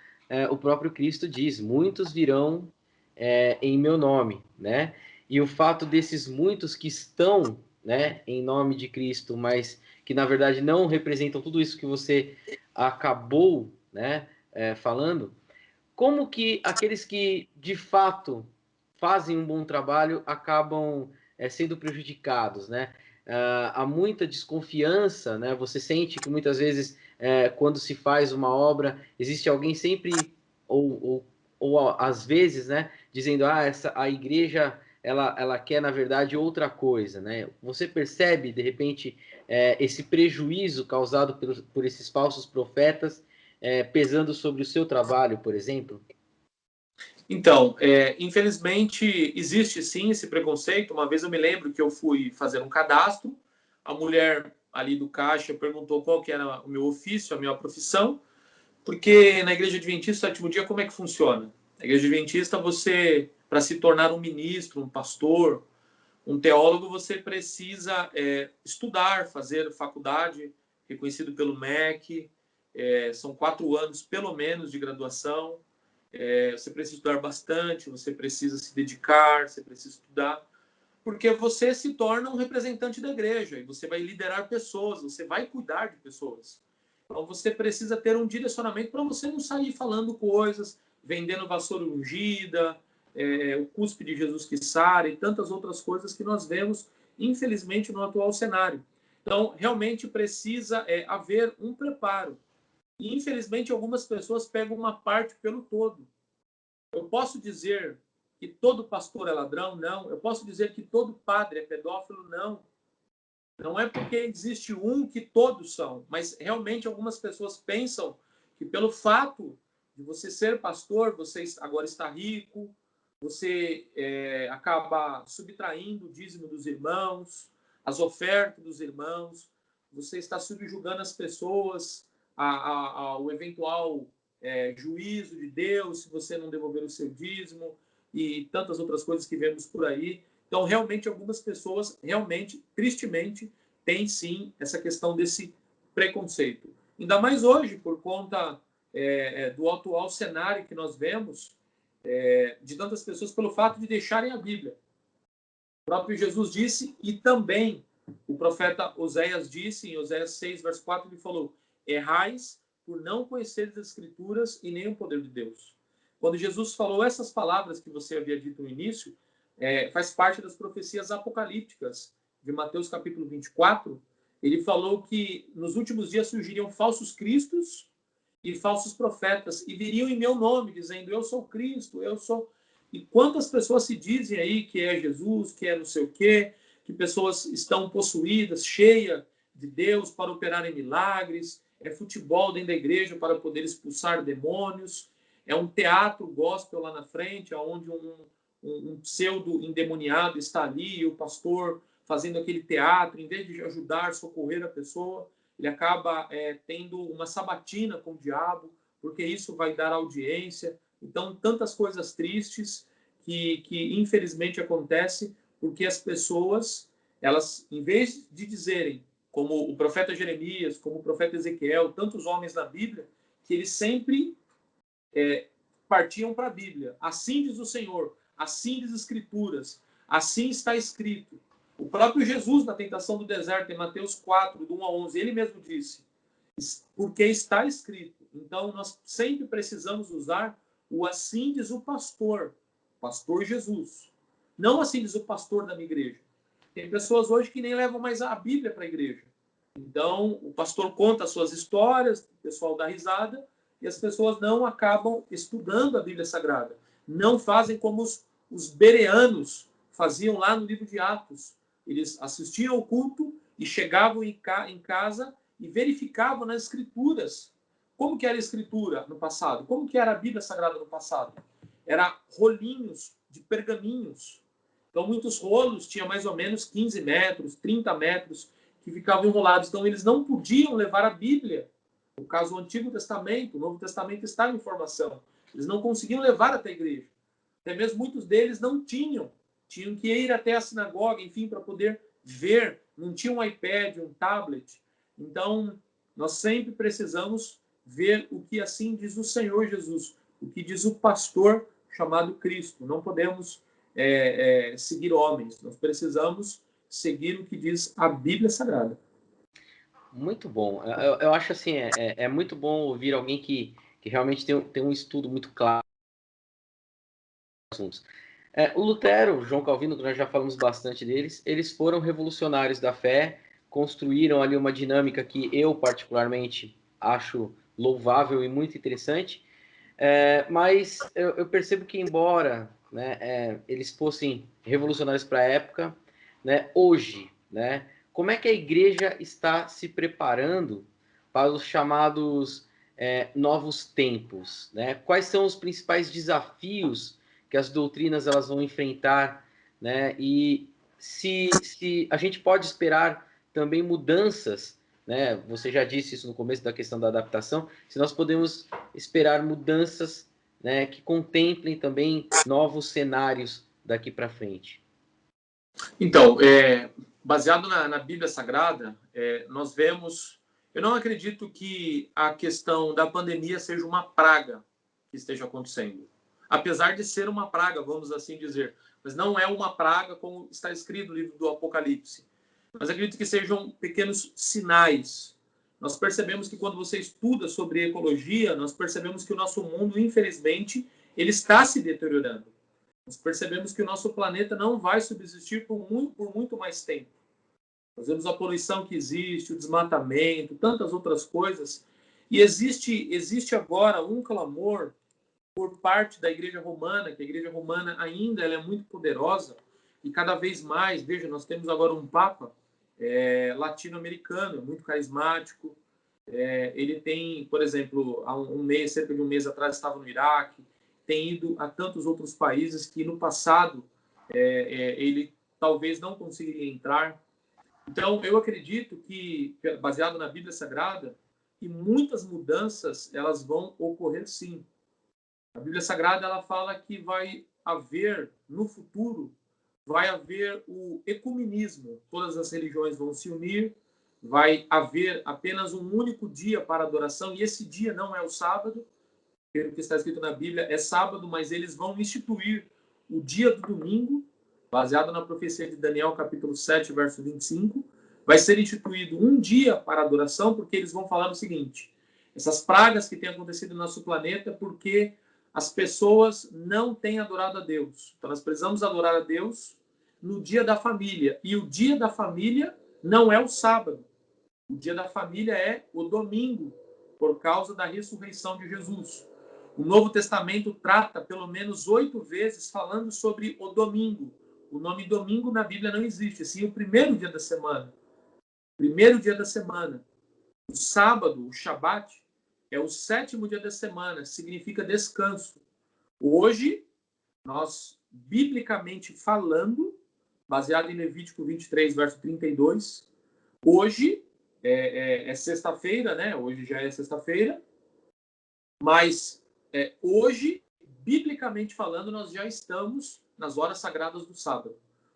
o próprio Cristo diz: muitos virão em meu nome. Né? E o fato desses muitos que estão, né, em nome de Cristo, mas que na verdade não representam tudo isso que você acabou, né, falando, como que aqueles que de fato fazem um bom trabalho acabam sendo prejudicados, né? Há muita desconfiança, né? Você sente que muitas vezes, quando se faz uma obra, existe alguém sempre, ou às vezes, né, dizendo: a igreja ela quer, na verdade, outra coisa, né? Você percebe, de repente, esse prejuízo causado por esses falsos profetas pesando sobre o seu trabalho, por exemplo? Então, infelizmente, existe sim esse preconceito. Uma vez eu me lembro que eu fui fazer um cadastro, a mulher ali do caixa perguntou qual que era o meu ofício, a minha profissão, porque na Igreja Adventista, o sétimo dia, como é que funciona? Na Igreja Adventista, você, para se tornar um ministro, um pastor, um teólogo, você precisa estudar, fazer faculdade, reconhecido pelo MEC, são 4 anos, pelo menos, de graduação. Você precisa estudar bastante, você precisa se dedicar, você precisa estudar, porque você se torna um representante da igreja e você vai liderar pessoas, você vai cuidar de pessoas. Então você precisa ter um direcionamento para você não sair falando coisas, vendendo vassoura ungida, o cuspe de Jesus que sara e tantas outras coisas que nós vemos, infelizmente, no atual cenário. Então, realmente precisa haver um preparo. E, infelizmente, algumas pessoas pegam uma parte pelo todo. Eu posso dizer que todo pastor é ladrão? Não. Eu posso dizer que todo padre é pedófilo? Não. Não é porque existe um que todos são, mas realmente algumas pessoas pensam que pelo fato de você ser pastor, você agora está rico, você acaba subtraindo o dízimo dos irmãos, as ofertas dos irmãos, você está subjugando as pessoas ao eventual juízo de Deus se você não devolver o seu dízimo e tantas outras coisas que vemos por aí. Então, realmente, algumas pessoas, realmente, tristemente, têm sim essa questão desse preconceito. Ainda mais hoje, por conta do atual cenário que nós vemos, de tantas pessoas pelo fato de deixarem a Bíblia. O próprio Jesus disse, e também o profeta Oséias disse, em Oséias 6, verso 4, ele falou: errais por não conheceres as Escrituras e nem o poder de Deus. Quando Jesus falou essas palavras que você havia dito no início, faz parte das profecias apocalípticas de Mateus capítulo 24, ele falou que nos últimos dias surgiriam falsos cristos e falsos profetas, e viriam em meu nome, dizendo: eu sou Cristo, eu sou... E quantas pessoas se dizem aí que é Jesus, que é não sei o quê, que pessoas estão possuídas, cheias de Deus para operarem milagres, futebol dentro da igreja para poder expulsar demônios, é um teatro gospel lá na frente, onde um pseudo endemoniado está ali, e o pastor fazendo aquele teatro, em vez de ajudar, socorrer a pessoa, ele acaba tendo uma sabatina com o diabo, porque isso vai dar audiência. Então, tantas coisas tristes que infelizmente acontecem, porque as pessoas, elas, em vez de dizerem, como o profeta Jeremias, como o profeta Ezequiel, tantos homens da Bíblia, que eles sempre partiam para a Bíblia. Assim diz o Senhor, assim diz as Escrituras, assim está escrito. O próprio Jesus, na tentação do deserto, em Mateus 4, do 1 a 11, ele mesmo disse, porque está escrito. Então, nós sempre precisamos usar o assim diz o pastor Jesus. Não assim diz o pastor da minha igreja. Tem pessoas hoje que nem levam mais a Bíblia para a igreja. Então, o pastor conta as suas histórias, o pessoal dá risada, e as pessoas não acabam estudando a Bíblia Sagrada. Não fazem como os bereanos faziam lá no livro de Atos. Eles assistiam ao culto e chegavam em casa e verificavam nas escrituras. Como que era a escritura no passado? Como que era a Bíblia Sagrada no passado? Era rolinhos de pergaminhos. Então, muitos rolos tinham mais ou menos 15 metros, 30 metros, que ficavam enrolados. Então, eles não podiam levar a Bíblia. No caso, o Antigo Testamento, o Novo Testamento está em formação. Eles não conseguiam levar até a igreja. Até mesmo muitos deles não tinham. Tinham que ir até a sinagoga, enfim, para poder ver. Não tinha um iPad, um tablet. Então, nós sempre precisamos ver o que assim diz o Senhor Jesus, o que diz o pastor chamado Cristo. Não podemos seguir homens. Nós precisamos seguir o que diz a Bíblia Sagrada. Muito bom. Eu acho assim, é muito bom ouvir alguém que realmente tem um estudo muito claro dos assuntos. O Lutero, João Calvino, que nós já falamos bastante deles, eles foram revolucionários da fé, construíram ali uma dinâmica que eu particularmente acho louvável e muito interessante, mas eu percebo que embora, né, eles fossem revolucionários para a época, né, hoje, né, como é que a igreja está se preparando para os chamados novos tempos, né? Quais são os principais desafios que as doutrinas elas vão enfrentar, né? E se a gente pode esperar também mudanças, né? Você já disse isso no começo da questão da adaptação, se nós podemos esperar mudanças, né, que contemplem também novos cenários daqui para frente. Então, baseado na Bíblia Sagrada, nós vemos... Eu não acredito que a questão da pandemia seja uma praga que esteja acontecendo. Apesar de ser uma praga, vamos assim dizer. Mas não é uma praga como está escrito no livro do Apocalipse. Mas acredito que sejam pequenos sinais. Nós percebemos que quando você estuda sobre ecologia, nós percebemos que o nosso mundo, infelizmente, ele está se deteriorando. Nós percebemos que o nosso planeta não vai subsistir por muito mais tempo. Nós vemos a poluição que existe, o desmatamento, tantas outras coisas. E existe agora um clamor por parte da Igreja Romana, que a Igreja Romana ainda ela é muito poderosa, e cada vez mais, veja, nós temos agora um Papa latino-americano, muito carismático. Ele tem, por exemplo, há cerca de um mês atrás, estava no Iraque, tem ido a tantos outros países que no passado ele talvez não conseguiria entrar. Então, eu acredito que, baseado na Bíblia Sagrada, que muitas mudanças elas vão ocorrer sim. A Bíblia Sagrada ela fala que vai haver, no futuro, vai haver o ecumenismo. Todas as religiões vão se unir, vai haver apenas um único dia para adoração, e esse dia não é o sábado, pelo que está escrito na Bíblia, é sábado, mas eles vão instituir o dia do domingo, baseado na profecia de Daniel, capítulo 7, verso 25, vai ser instituído um dia para adoração, porque eles vão falar o seguinte: essas pragas que têm acontecido no nosso planeta, porque as pessoas não têm adorado a Deus. Então, nós precisamos adorar a Deus no dia da família. E o dia da família não é o sábado. O dia da família é o domingo, por causa da ressurreição de Jesus. O Novo Testamento trata pelo menos 8 vezes falando sobre o domingo. O nome domingo na Bíblia não existe, sim o primeiro dia da semana. Primeiro dia da semana. O sábado, o Shabat, é o 7º dia da semana, significa descanso. Hoje, nós, biblicamente falando, baseado em Levítico 23, verso 32, hoje é sexta-feira, né? Hoje já é sexta-feira, mas hoje, biblicamente falando, nós já estamos nas horas sagradas do sábado.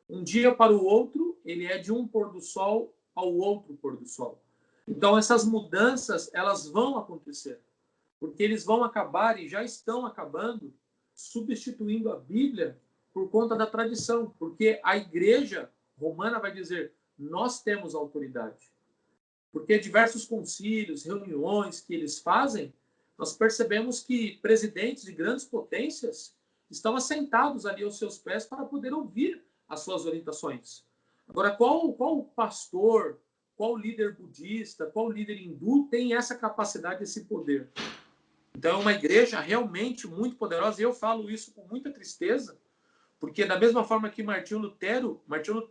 Um dia para o outro, ele é de um pôr do sol ao outro pôr do sol. Então, essas mudanças, elas vão acontecer, porque eles vão acabar e já estão acabando, substituindo a Bíblia por conta da tradição, porque a igreja romana vai dizer, nós temos autoridade. Porque diversos concílios, reuniões que eles fazem, nós percebemos que presidentes de grandes potências estão assentados ali aos seus pés para poder ouvir as suas orientações. Agora, qual pastor, qual líder budista, qual líder hindu tem essa capacidade, esse poder? Então, é uma igreja realmente muito poderosa, e eu falo isso com muita tristeza, porque da mesma forma que Martinho Lutero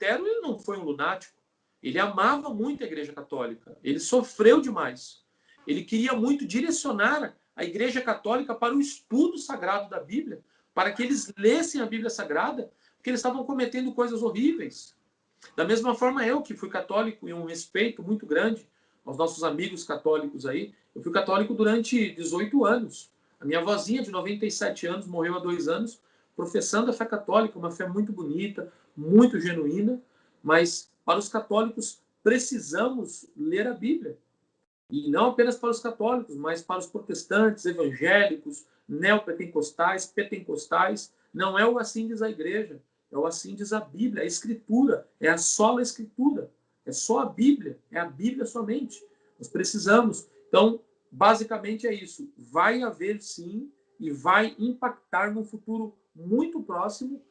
ele não foi um lunático, ele amava muito a Igreja Católica, ele sofreu demais, ele queria muito direcionar a Igreja Católica para o estudo sagrado da Bíblia, para que eles lessem a Bíblia Sagrada, porque eles estavam cometendo coisas horríveis. Da mesma forma eu, que fui católico e um respeito muito grande aos nossos amigos católicos aí, eu fui católico durante 18 anos. A minha vozinha de 97 anos morreu há 2 anos, professando a fé católica, uma fé muito bonita, muito genuína, mas para os católicos precisamos ler a Bíblia. E não apenas para os católicos, mas para os protestantes, evangélicos, neopentecostais, pentecostais. Não é o assim diz a igreja, é o assim diz a Bíblia, a Escritura, é a sola Escritura, é só a Bíblia, é a Bíblia somente. Nós precisamos. Então, basicamente é isso. Vai haver sim, e vai impactar no futuro muito próximo,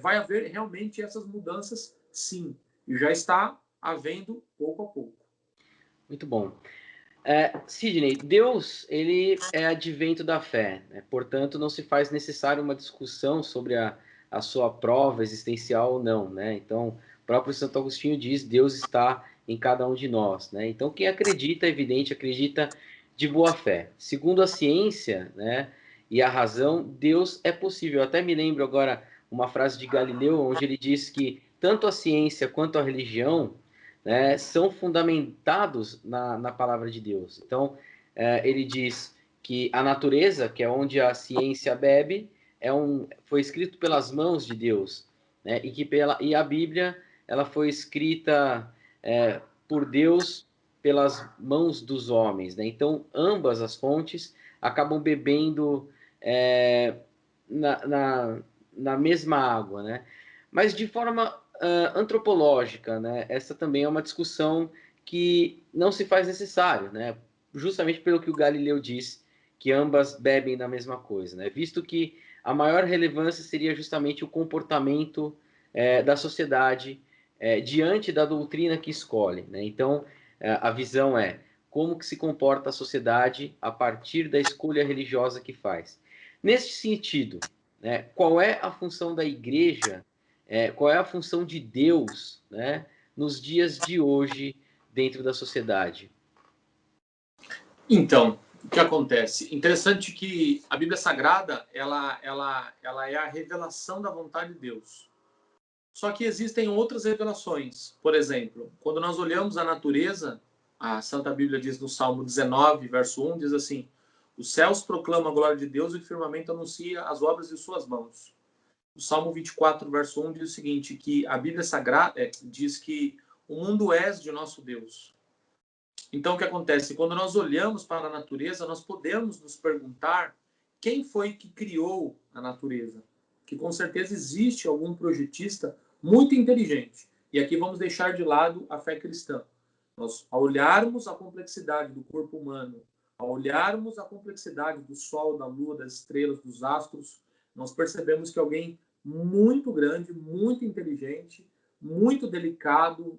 vai haver realmente essas mudanças sim. E já está havendo pouco a pouco. Muito bom. Sidney, Deus, ele é advento da fé, né? Portanto, não se faz necessário uma discussão sobre a sua prova existencial ou não, né? Então, o próprio Santo Agostinho diz, Deus está em cada um de nós, né? Então, quem acredita, é evidente, acredita de boa fé. Segundo a ciência, né, e a razão, Deus é possível. Eu até me lembro agora uma frase de Galileu, onde ele diz que tanto a ciência quanto a religião, né, são fundamentados na palavra de Deus. Então, ele diz que a natureza, que é onde a ciência bebe, foi escrito pelas mãos de Deus, né, e a Bíblia ela foi escrita por Deus pelas mãos dos homens, né? Então, ambas as fontes acabam bebendo na, na, na mesma água, né? Mas de forma antropológica, né? Essa também é uma discussão que não se faz necessário, né? Justamente pelo que o Galileu diz, que ambas bebem da mesma coisa, né? Visto que a maior relevância seria justamente o comportamento da sociedade diante da doutrina que escolhe, né? Então, a visão é como que se comporta a sociedade a partir da escolha religiosa que faz. Nesse sentido, né, qual é a função da igreja, qual é a função de Deus, né, nos dias de hoje dentro da sociedade? Então, o que acontece? Interessante que a Bíblia Sagrada ela é a revelação da vontade de Deus. Só que existem outras revelações. Por exemplo, quando nós olhamos a natureza, a Santa Bíblia diz no Salmo 19, verso 1, diz assim: os céus proclamam a glória de Deus e o firmamento anuncia as obras de suas mãos. O Salmo 24, verso 1 diz o seguinte, que a Bíblia Sagrada diz que o mundo é de nosso Deus. Então, o que acontece? Quando nós olhamos para a natureza, nós podemos nos perguntar quem foi que criou a natureza. Que com certeza existe algum projetista muito inteligente. E aqui vamos deixar de lado a fé cristã. Nós, ao olharmos a complexidade do corpo humano, ao olharmos a complexidade do Sol, da Lua, das estrelas, dos astros, nós percebemos que alguém muito grande, muito inteligente, muito delicado,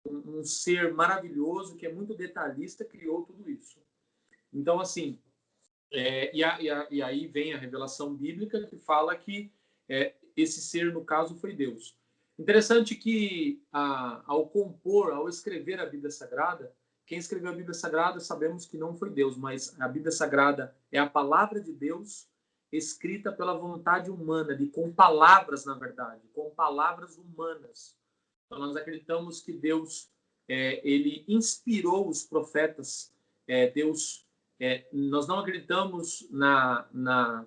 um ser maravilhoso, que é muito detalhista, criou tudo isso. Então, assim, e aí vem a revelação bíblica que fala que esse ser, no caso, foi Deus. Interessante que, ao compor, ao escrever a Bíblia Sagrada, quem escreveu a Bíblia Sagrada sabemos que não foi Deus, mas a Bíblia Sagrada é a palavra de Deus escrita pela vontade humana, com palavras, na verdade, com palavras humanas. Então, nós acreditamos que Deus ele inspirou os profetas. Nós não acreditamos na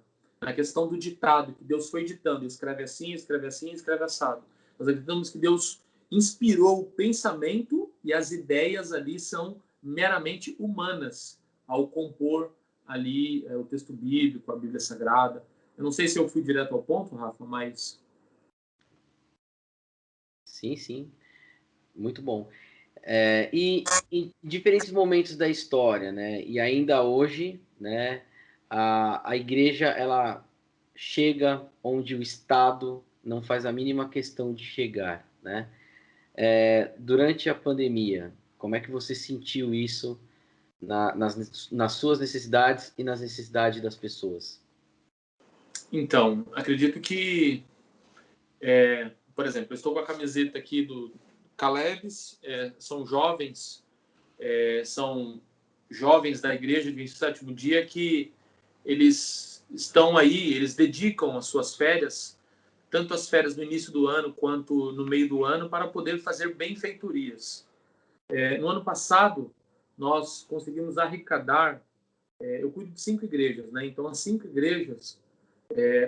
questão do ditado, que Deus foi ditando, escreve assim, escreve assim, escreve assado. Nós acreditamos que Deus inspirou o pensamento e as ideias ali são meramente humanas ao compor ali o texto bíblico, a Bíblia Sagrada. Eu não sei se eu fui direto ao ponto, Rafa, mas... Sim, sim. Muito bom. E em diferentes momentos da história, né? E ainda hoje, né? A igreja, ela chega onde o Estado não faz a mínima questão de chegar, né? Durante a pandemia, como é que você sentiu isso nas suas necessidades e nas necessidades das pessoas? Então, acredito que, por exemplo, eu estou com a camiseta aqui do Caleb's, são jovens da igreja de 27º dia que eles estão aí, eles dedicam as suas férias, tanto as férias no início do ano quanto no meio do ano, para poder fazer benfeitorias. No ano passado, nós conseguimos arrecadar, eu cuido de 5 igrejas, né? Então, as 5 igrejas,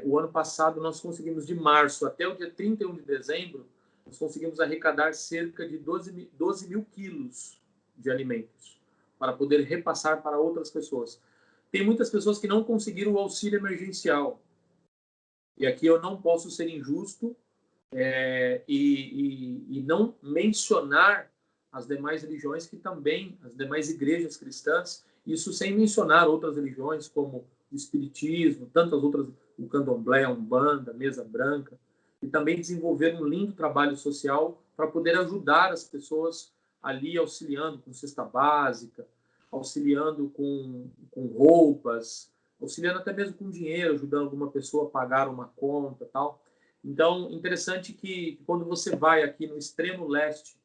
o ano passado, nós conseguimos, de março até o dia 31 de dezembro, nós conseguimos arrecadar cerca de 12 mil quilos de alimentos, para poder repassar para outras pessoas. Tem muitas pessoas que não conseguiram o auxílio emergencial. E aqui eu não posso ser injusto e não mencionar as demais religiões que também, as demais igrejas cristãs, isso sem mencionar outras religiões como o Espiritismo, tantas outras, o Candomblé, a Umbanda, a Mesa Branca, e também desenvolveram um lindo trabalho social para poder ajudar as pessoas ali, auxiliando com cesta básica, auxiliando com roupas, auxiliando até mesmo com dinheiro, ajudando alguma pessoa a pagar uma conta, tal. Então, interessante que quando você vai aqui no extremo leste,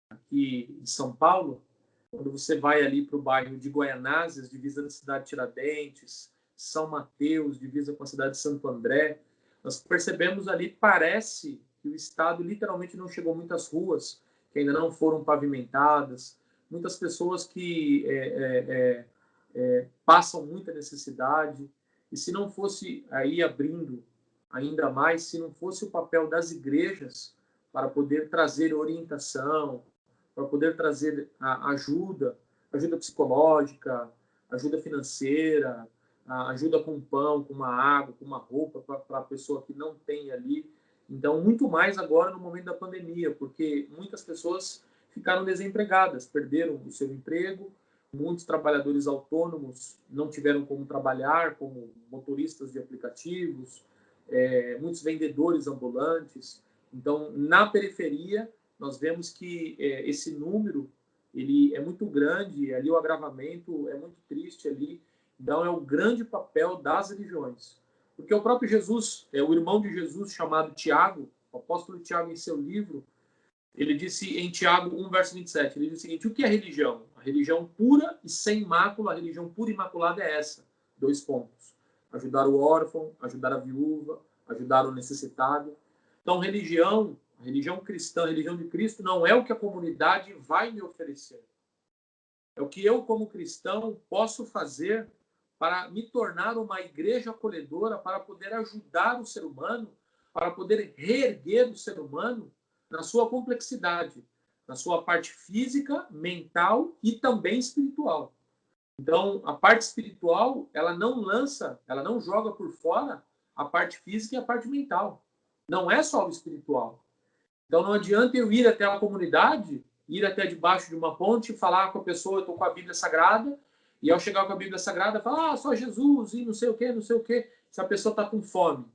aqui em São Paulo, quando você vai ali para o bairro de Guaianazes, divisa da cidade de Tiradentes, São Mateus, divisa com a cidade de Santo André, nós percebemos ali, parece que o estado literalmente não chegou muitas ruas que ainda não foram pavimentadas, muitas pessoas que passam muita necessidade, e se não fosse aí abrindo ainda mais, se não fosse o papel das igrejas para poder trazer orientação, para poder trazer ajuda psicológica, ajuda financeira, ajuda com pão, com uma água, com uma roupa para a pessoa que não tem ali. Então, muito mais agora no momento da pandemia, porque muitas pessoas ficaram desempregadas, perderam o seu emprego, muitos trabalhadores autônomos não tiveram como trabalhar, como motoristas de aplicativos, muitos vendedores ambulantes. Então, na periferia, nós vemos que esse número ele é muito grande, ali o agravamento é muito triste ali. Então, é o grande papel das religiões. Porque o próprio Jesus, o irmão de Jesus, chamado Tiago, o apóstolo Tiago, em seu livro, ele disse em Tiago 1, verso 27, ele diz o seguinte: o que é religião? A religião pura e sem mácula, a religião pura e imaculada é essa. 2 pontos. Ajudar o órfão, ajudar a viúva, ajudar o necessitado. Então, a religião cristã, a religião de Cristo, não é o que a comunidade vai me oferecer. É o que eu, como cristão, posso fazer para me tornar uma igreja acolhedora, para poder ajudar o ser humano, para poder reerguer o ser humano na sua complexidade, na sua parte física, mental e também espiritual. Então, a parte espiritual, ela não joga por fora a parte física e a parte mental. Não é só o espiritual. Então, não adianta eu ir até a comunidade, ir até debaixo de uma ponte e falar com a pessoa, eu estou com a Bíblia Sagrada, e ao chegar com a Bíblia Sagrada, falar, só Jesus, e não sei o quê, não sei o quê. Se a pessoa está com fome.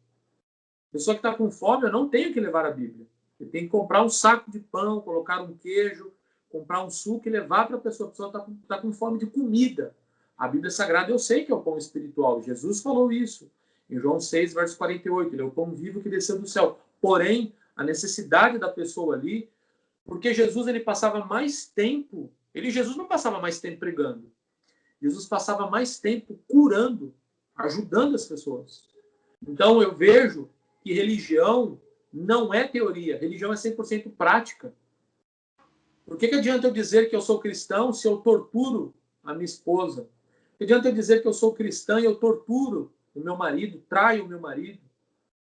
A pessoa que está com fome, eu não tenho que levar a Bíblia. Eu tenho que comprar um saco de pão, colocar um queijo, comprar um suco e levar para a pessoa. A pessoa está com fome de comida. A Bíblia Sagrada eu sei que é o pão espiritual. Jesus falou isso. Em João 6, verso 48. Ele é o pão vivo que desceu do céu. Porém, a necessidade da pessoa ali, porque Jesus ele passava mais tempo Jesus não passava mais tempo pregando. Jesus passava mais tempo curando, ajudando as pessoas. Então eu vejo que religião não é teoria, religião é 100% prática. Por que adianta eu dizer que eu sou cristão se eu torturo a minha esposa? Por que adianta eu dizer que eu sou cristã e eu torturo o meu marido, traio o meu marido?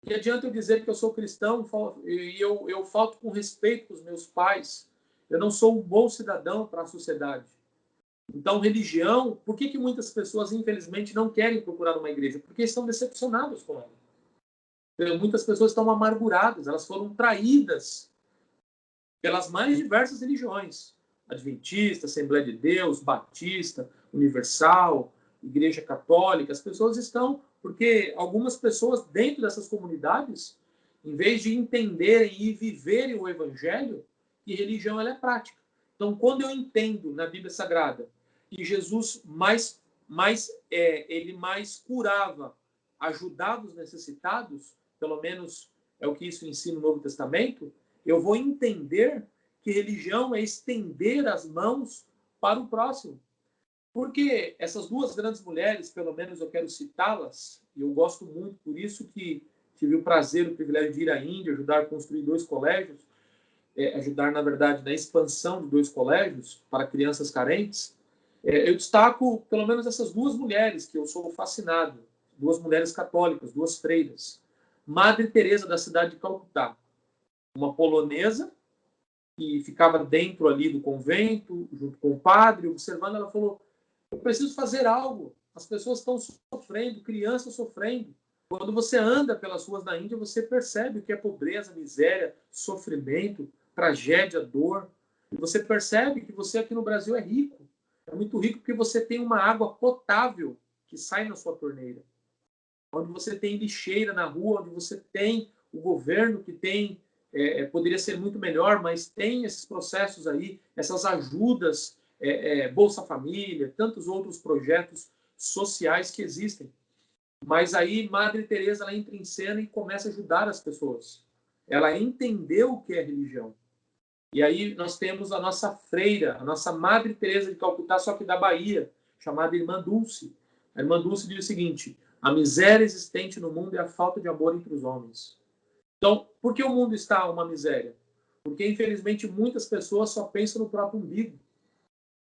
Por que adianta eu dizer que eu sou cristão e eu falto com respeito com os meus pais? Eu não sou um bom cidadão para a sociedade. Então, religião, por que muitas pessoas, infelizmente, não querem procurar uma igreja? Porque estão decepcionadas com ela. Então, muitas pessoas estão amarguradas, elas foram traídas pelas mais diversas religiões. Adventista, Assembleia de Deus, Batista, Universal, Igreja Católica. As pessoas estão, porque algumas pessoas dentro dessas comunidades, em vez de entenderem e viverem o Evangelho, que religião ela é prática. Então, quando eu entendo na Bíblia Sagrada que Jesus ele mais curava, ajudava os necessitados, pelo menos é o que isso ensina no Novo Testamento, eu vou entender que religião é estender as mãos para o próximo. Porque essas duas grandes mulheres, pelo menos eu quero citá-las, e eu gosto muito, por isso que tive o prazer, o privilégio de ir à Índia, ajudar a construir 2 colégios, ajudar, na verdade, na expansão de 2 colégios para crianças carentes. Eu destaco, pelo menos, essas 2 mulheres que eu sou fascinado, 2 mulheres católicas, 2 freiras. Madre Teresa, da cidade de Calcutá, uma polonesa que ficava dentro ali do convento, junto com o padre, observando, ela falou, eu preciso fazer algo, as pessoas estão sofrendo, crianças sofrendo. Quando você anda pelas ruas da Índia, você percebe o que é pobreza, miséria, sofrimento, tragédia, dor. E você percebe que você aqui no Brasil é rico. É muito rico porque você tem uma água potável que sai na sua torneira. Onde você tem lixeira na rua, onde você tem o governo que tem, poderia ser muito melhor, mas tem esses processos aí, essas ajudas, Bolsa Família, tantos outros projetos sociais que existem. Mas aí Madre Teresa ela entra em cena e começa a ajudar as pessoas. Ela entendeu o que é religião. E aí nós temos a nossa freira, a nossa Madre Teresa de Calcutá, só que da Bahia, chamada Irmã Dulce. A Irmã Dulce diz o seguinte, a miséria existente no mundo é a falta de amor entre os homens. Então, por que o mundo está uma miséria? Porque, infelizmente, muitas pessoas só pensam no próprio umbigo.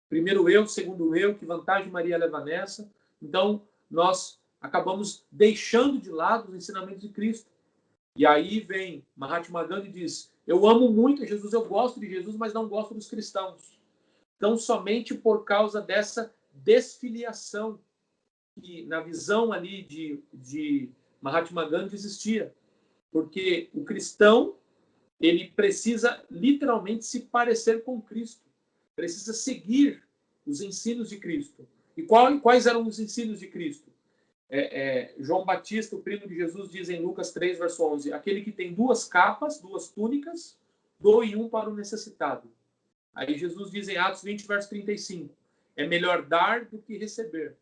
Primeiro eu, segundo eu, que vantagem Maria leva nessa? Então, nós acabamos deixando de lado os ensinamentos de Cristo. E aí vem Mahatma Gandhi e diz, eu amo muito Jesus, eu gosto de Jesus, mas não gosto dos cristãos. Então, somente por causa dessa desfiliação que na visão ali de Mahatma Gandhi existia. Porque o cristão, ele precisa literalmente se parecer com Cristo. Precisa seguir os ensinos de Cristo. E quais eram os ensinos de Cristo? João Batista, o primo de Jesus, diz em Lucas 3, verso 11, aquele que tem 2 capas, 2 túnicas, doe um para o necessitado. Aí Jesus diz em Atos 20, verso 35, é melhor dar do que receber.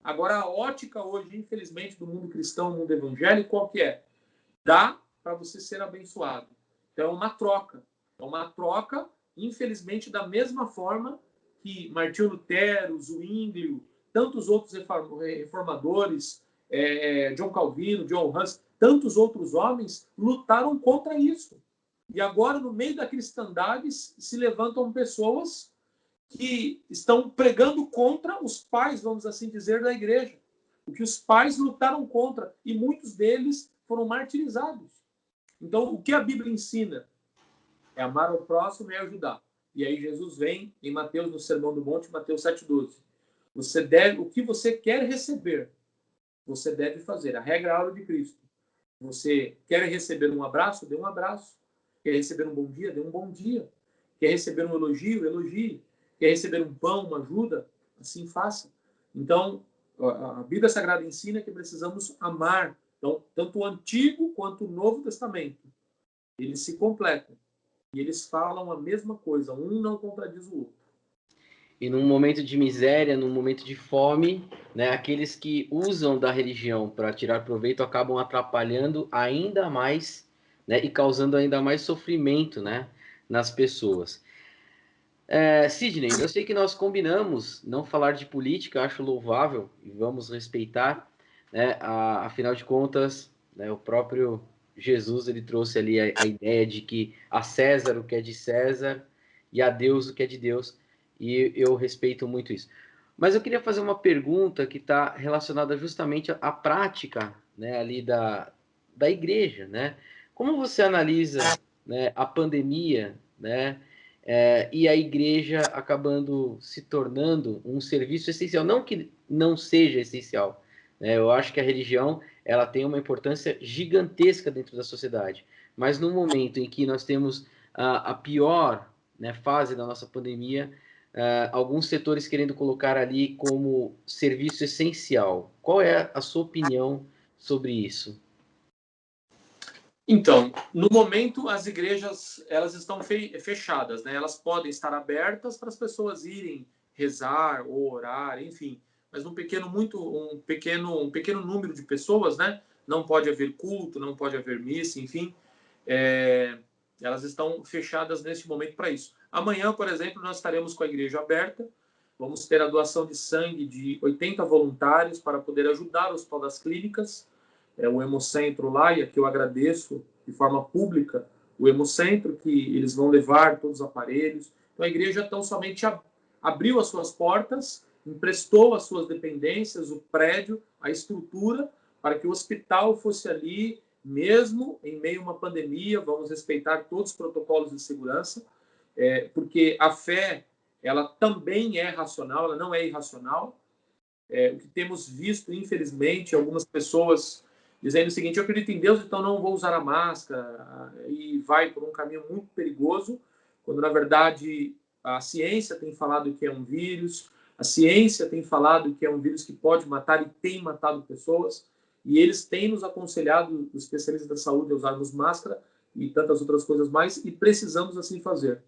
Agora, a ótica hoje, infelizmente, do mundo cristão, mundo evangélico, qual que é? Dá para você ser abençoado. Então, é uma troca. É uma troca, infelizmente, da mesma forma que Martinho Lutero, Zwinglio, tantos outros reformadores, John Calvino, John Hus, tantos outros homens lutaram contra isso. E agora, no meio da cristandade, se levantam pessoas que estão pregando contra os pais, vamos assim dizer, da igreja. O que os pais lutaram contra, e muitos deles foram martirizados. Então, o que a Bíblia ensina? É amar ao próximo e ajudar. E aí Jesus vem em Mateus, no Sermão do Monte, Mateus 7,12. O que você quer receber, você deve fazer. A regra áurea de Cristo. Você quer receber um abraço? Dê um abraço. Quer receber um bom dia? Dê um bom dia. Quer receber um elogio? Elogie. Quer receber um pão, uma ajuda? Assim faça. Então, a Bíblia Sagrada ensina que precisamos amar. Então, tanto o Antigo quanto o Novo Testamento, eles se completam. E eles falam a mesma coisa. Um não contradiz o outro. E num momento de miséria, num momento de fome, né, aqueles que usam da religião para tirar proveito acabam atrapalhando ainda mais, né, e causando ainda mais sofrimento, né, nas pessoas. Sidney, eu sei que nós combinamos não falar de política, acho louvável e vamos respeitar, né? Afinal de contas, né, o próprio Jesus ele trouxe ali a ideia de que a César o que é de César e a Deus o que é de Deus, e eu respeito muito isso. Mas eu queria fazer uma pergunta que está relacionada justamente à prática, né, ali da igreja, né? Como você analisa, né, a pandemia, né? E a igreja acabando se tornando um serviço essencial. Não que não seja essencial, né? Eu acho que a religião ela tem uma importância gigantesca dentro da sociedade. Mas no momento em que nós temos a pior, né, fase da nossa pandemia, alguns setores querendo colocar ali como serviço essencial. Qual é a sua opinião sobre isso? Então, no momento, as igrejas elas estão fechadas, né? Elas podem estar abertas para as pessoas irem rezar ou orar, enfim, mas um pequeno número de pessoas, né? Não pode haver culto, não pode haver missa, enfim, é, elas estão fechadas neste momento para isso. Amanhã, por exemplo, nós estaremos com a igreja aberta. Vamos ter a doação de sangue de 80 voluntários para poder ajudar o Hospital das Clínicas, o Hemocentro lá, e aqui eu agradeço de forma pública o Hemocentro, que eles vão levar todos os aparelhos. Então a igreja tão somente abriu as suas portas, emprestou as suas dependências, o prédio, a estrutura, para que o hospital fosse ali, mesmo em meio a uma pandemia, vamos respeitar todos os protocolos de segurança, porque a fé, ela também é racional, ela não é irracional. O que temos visto, infelizmente, algumas pessoas dizendo o seguinte: eu acredito em Deus, então não vou usar a máscara, e vai por um caminho muito perigoso, quando na verdade a ciência tem falado que é um vírus, a ciência tem falado que é um vírus que pode matar e tem matado pessoas, e eles têm nos aconselhado, os especialistas da saúde, a usarmos máscara e tantas outras coisas mais, e precisamos assim fazer.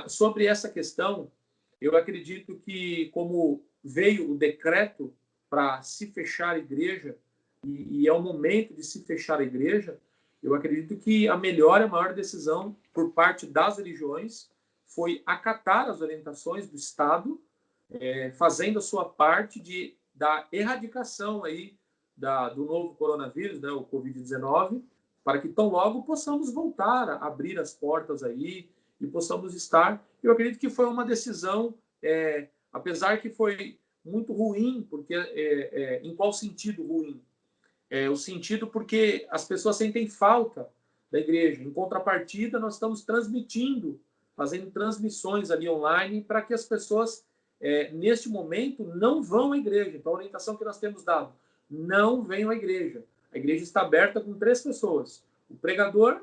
Sobre essa questão, eu acredito que, como veio o decreto para se fechar a igreja, e é o momento de se fechar a igreja, eu acredito que a melhor e a maior decisão por parte das religiões foi acatar as orientações do Estado, fazendo a sua parte da erradicação aí do novo coronavírus, né, o Covid-19, para que tão logo possamos voltar a abrir as portas aí e possamos estar. Eu acredito que foi uma decisão, apesar que foi muito ruim, porque em qual sentido ruim? O sentido porque as pessoas sentem falta da igreja. Em contrapartida, nós estamos transmitindo, fazendo transmissões ali online para que as pessoas, neste momento, não vão à igreja. Então, a orientação que nós temos dado, não venham à igreja. A igreja está aberta com 3 pessoas: o pregador,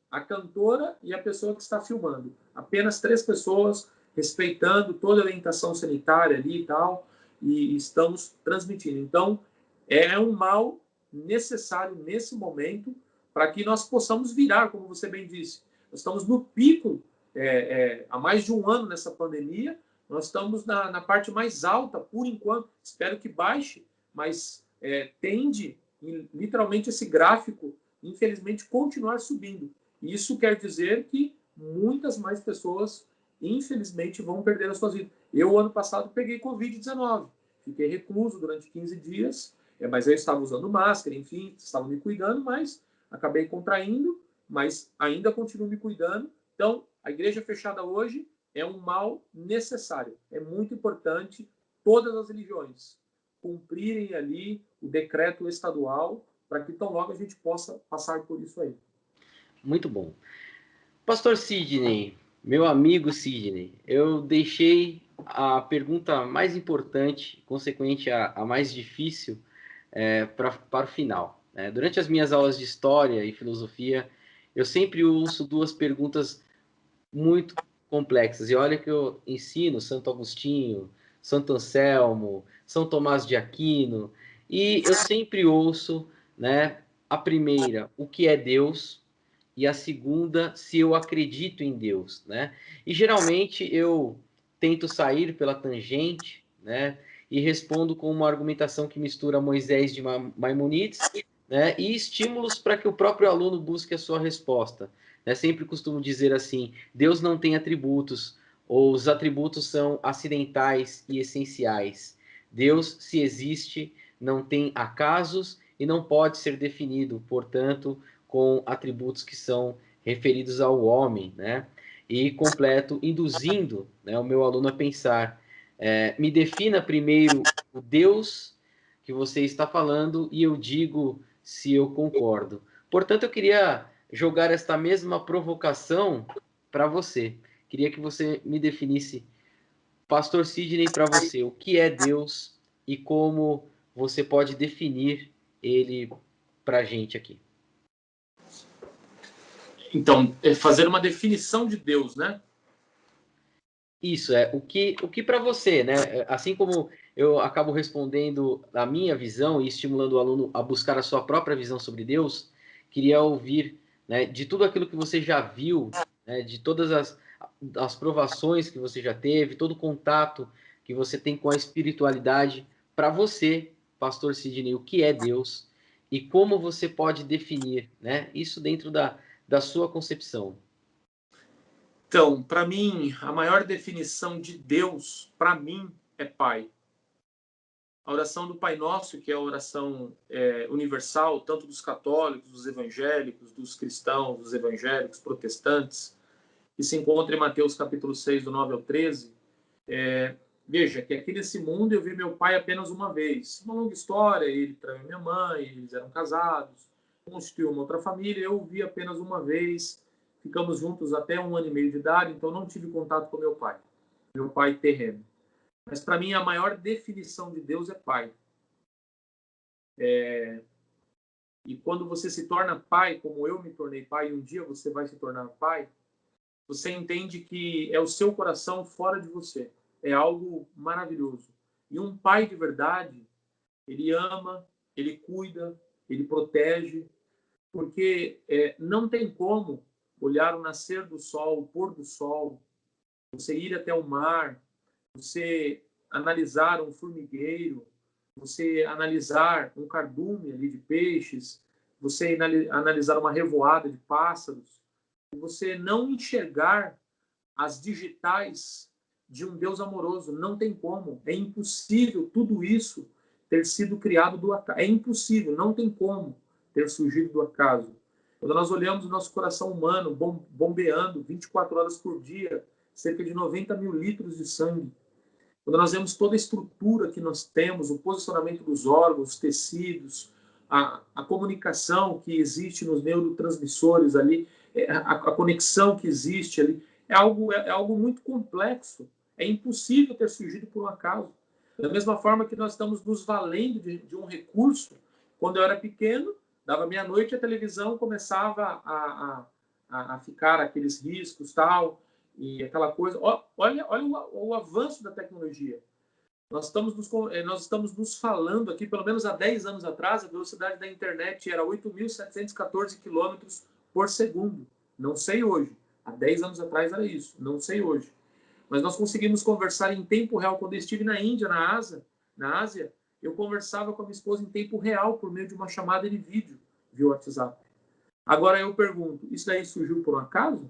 a cantora e a pessoa que está filmando. Apenas 3 pessoas, respeitando toda a orientação sanitária ali e tal, e estamos transmitindo. Então, é um mal necessário nesse momento para que nós possamos virar, como você bem disse. Nós estamos no pico, há mais de um ano nessa pandemia, nós estamos na parte mais alta, por enquanto. Espero que baixe, mas tende, literalmente, esse gráfico, infelizmente, continuar subindo. Isso quer dizer que muitas mais pessoas, infelizmente, vão perder as suas vidas. Eu, ano passado, peguei Covid-19. Fiquei recluso durante 15 dias, mas eu estava usando máscara, enfim, estava me cuidando, mas acabei contraindo, mas ainda continuo me cuidando. Então, a igreja fechada hoje é um mal necessário. É muito importante todas as religiões cumprirem ali o decreto estadual para que tão logo a gente possa passar por isso aí. Muito bom. Pastor Sidney, meu amigo Sidney, eu deixei a pergunta mais importante, consequente a mais difícil, para o final. Durante as minhas aulas de história e filosofia, eu sempre ouço 2 perguntas muito complexas. E olha que eu ensino Santo Agostinho, Santo Anselmo, São Tomás de Aquino, e eu sempre ouço, né, a primeira, o que é Deus? E a segunda, se eu acredito em Deus, né? E geralmente eu tento sair pela tangente, né? E respondo com uma argumentação que mistura Moisés de Maimonides, né? E estímulos para que o próprio aluno busque a sua resposta. Né? Sempre costumo dizer assim: Deus não tem atributos, ou os atributos são acidentais e essenciais? Deus, se existe, não tem acasos e não pode ser definido, portanto, com atributos que são referidos ao homem, né? E completo, induzindo, né, o meu aluno a pensar, me defina primeiro o Deus que você está falando e eu digo se eu concordo. Portanto, eu queria jogar esta mesma provocação para você. Queria que você me definisse, Pastor Sidney, para você, o que é Deus e como você pode definir ele para a gente aqui. Então, é fazer uma definição de Deus, né? Isso, o que para você, né? Assim como eu acabo respondendo a minha visão e estimulando o aluno a buscar a sua própria visão sobre Deus, queria ouvir, né, de tudo aquilo que você já viu, né, de todas as provações que você já teve, todo o contato que você tem com a espiritualidade, para você, Pastor Sidney, o que é Deus e como você pode definir, né, isso dentro da sua concepção. Então, para mim, a maior definição de Deus, para mim, é Pai. A oração do Pai Nosso, que é a oração universal, tanto dos católicos, dos evangélicos, dos cristãos, dos evangélicos, protestantes, que se encontra em Mateus capítulo 6, do 9 ao 13, veja, que aqui nesse mundo eu vi meu pai apenas uma vez. Uma longa história, ele traiu minha mãe, eles eram casados, constituiu uma outra família, eu o vi apenas uma vez, ficamos juntos até 1 ano e meio de idade, então não tive contato com meu pai terreno. Mas para mim a maior definição de Deus é pai. E quando você se torna pai, como eu me tornei pai, e um dia você vai se tornar pai, você entende que é o seu coração fora de você. É algo maravilhoso. E um pai de verdade, ele ama, ele cuida, ele protege, porque não tem como olhar o nascer do sol, o pôr do sol, você ir até o mar, você analisar um formigueiro, você analisar um cardume ali de peixes, você analisar uma revoada de pássaros, e você não enxergar as digitais de um Deus amoroso. Não tem como. É impossível tudo isso ter sido criado do acaso. É impossível, não tem como ter surgido do acaso. Quando nós olhamos o nosso coração humano bombeando 24 horas por dia, cerca de 90 mil litros de sangue, quando nós vemos toda a estrutura que nós temos, o posicionamento dos órgãos, os tecidos, a comunicação que existe nos neurotransmissores ali, a conexão que existe ali, é algo muito complexo. É impossível ter surgido por um acaso. Da mesma forma que nós estamos nos valendo de um recurso, quando eu era pequeno, dava meia-noite, a televisão começava a ficar aqueles riscos, tal, e aquela coisa. Olha o avanço da tecnologia. Nós estamos nos falando aqui, pelo menos há 10 anos atrás, a velocidade da internet era 8.714 quilômetros por segundo. Não sei hoje. Há 10 anos atrás era isso. Não sei hoje. Mas nós conseguimos conversar em tempo real. Quando eu estive na Índia, na Ásia, eu conversava com a minha esposa em tempo real, por meio de uma chamada de vídeo via WhatsApp. Agora eu pergunto, isso daí surgiu por um acaso?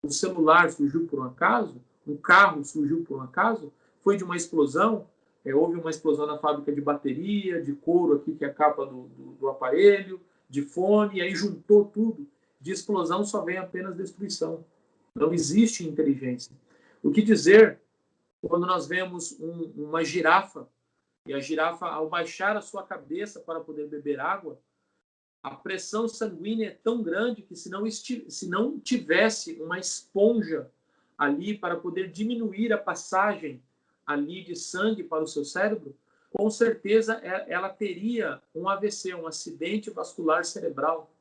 O celular surgiu por um acaso? Um carro surgiu por um acaso? Foi de uma explosão? Houve uma explosão na fábrica de bateria, de couro aqui, que é a capa do aparelho, de fone, e aí juntou tudo. De explosão só vem apenas destruição. Não existe inteligência. O que dizer quando nós vemos uma girafa, e a girafa, ao baixar a sua cabeça para poder beber água, a pressão sanguínea é tão grande que se não tivesse uma esponja ali para poder diminuir a passagem ali de sangue para o seu cérebro, com certeza ela teria um AVC, um acidente vascular cerebral.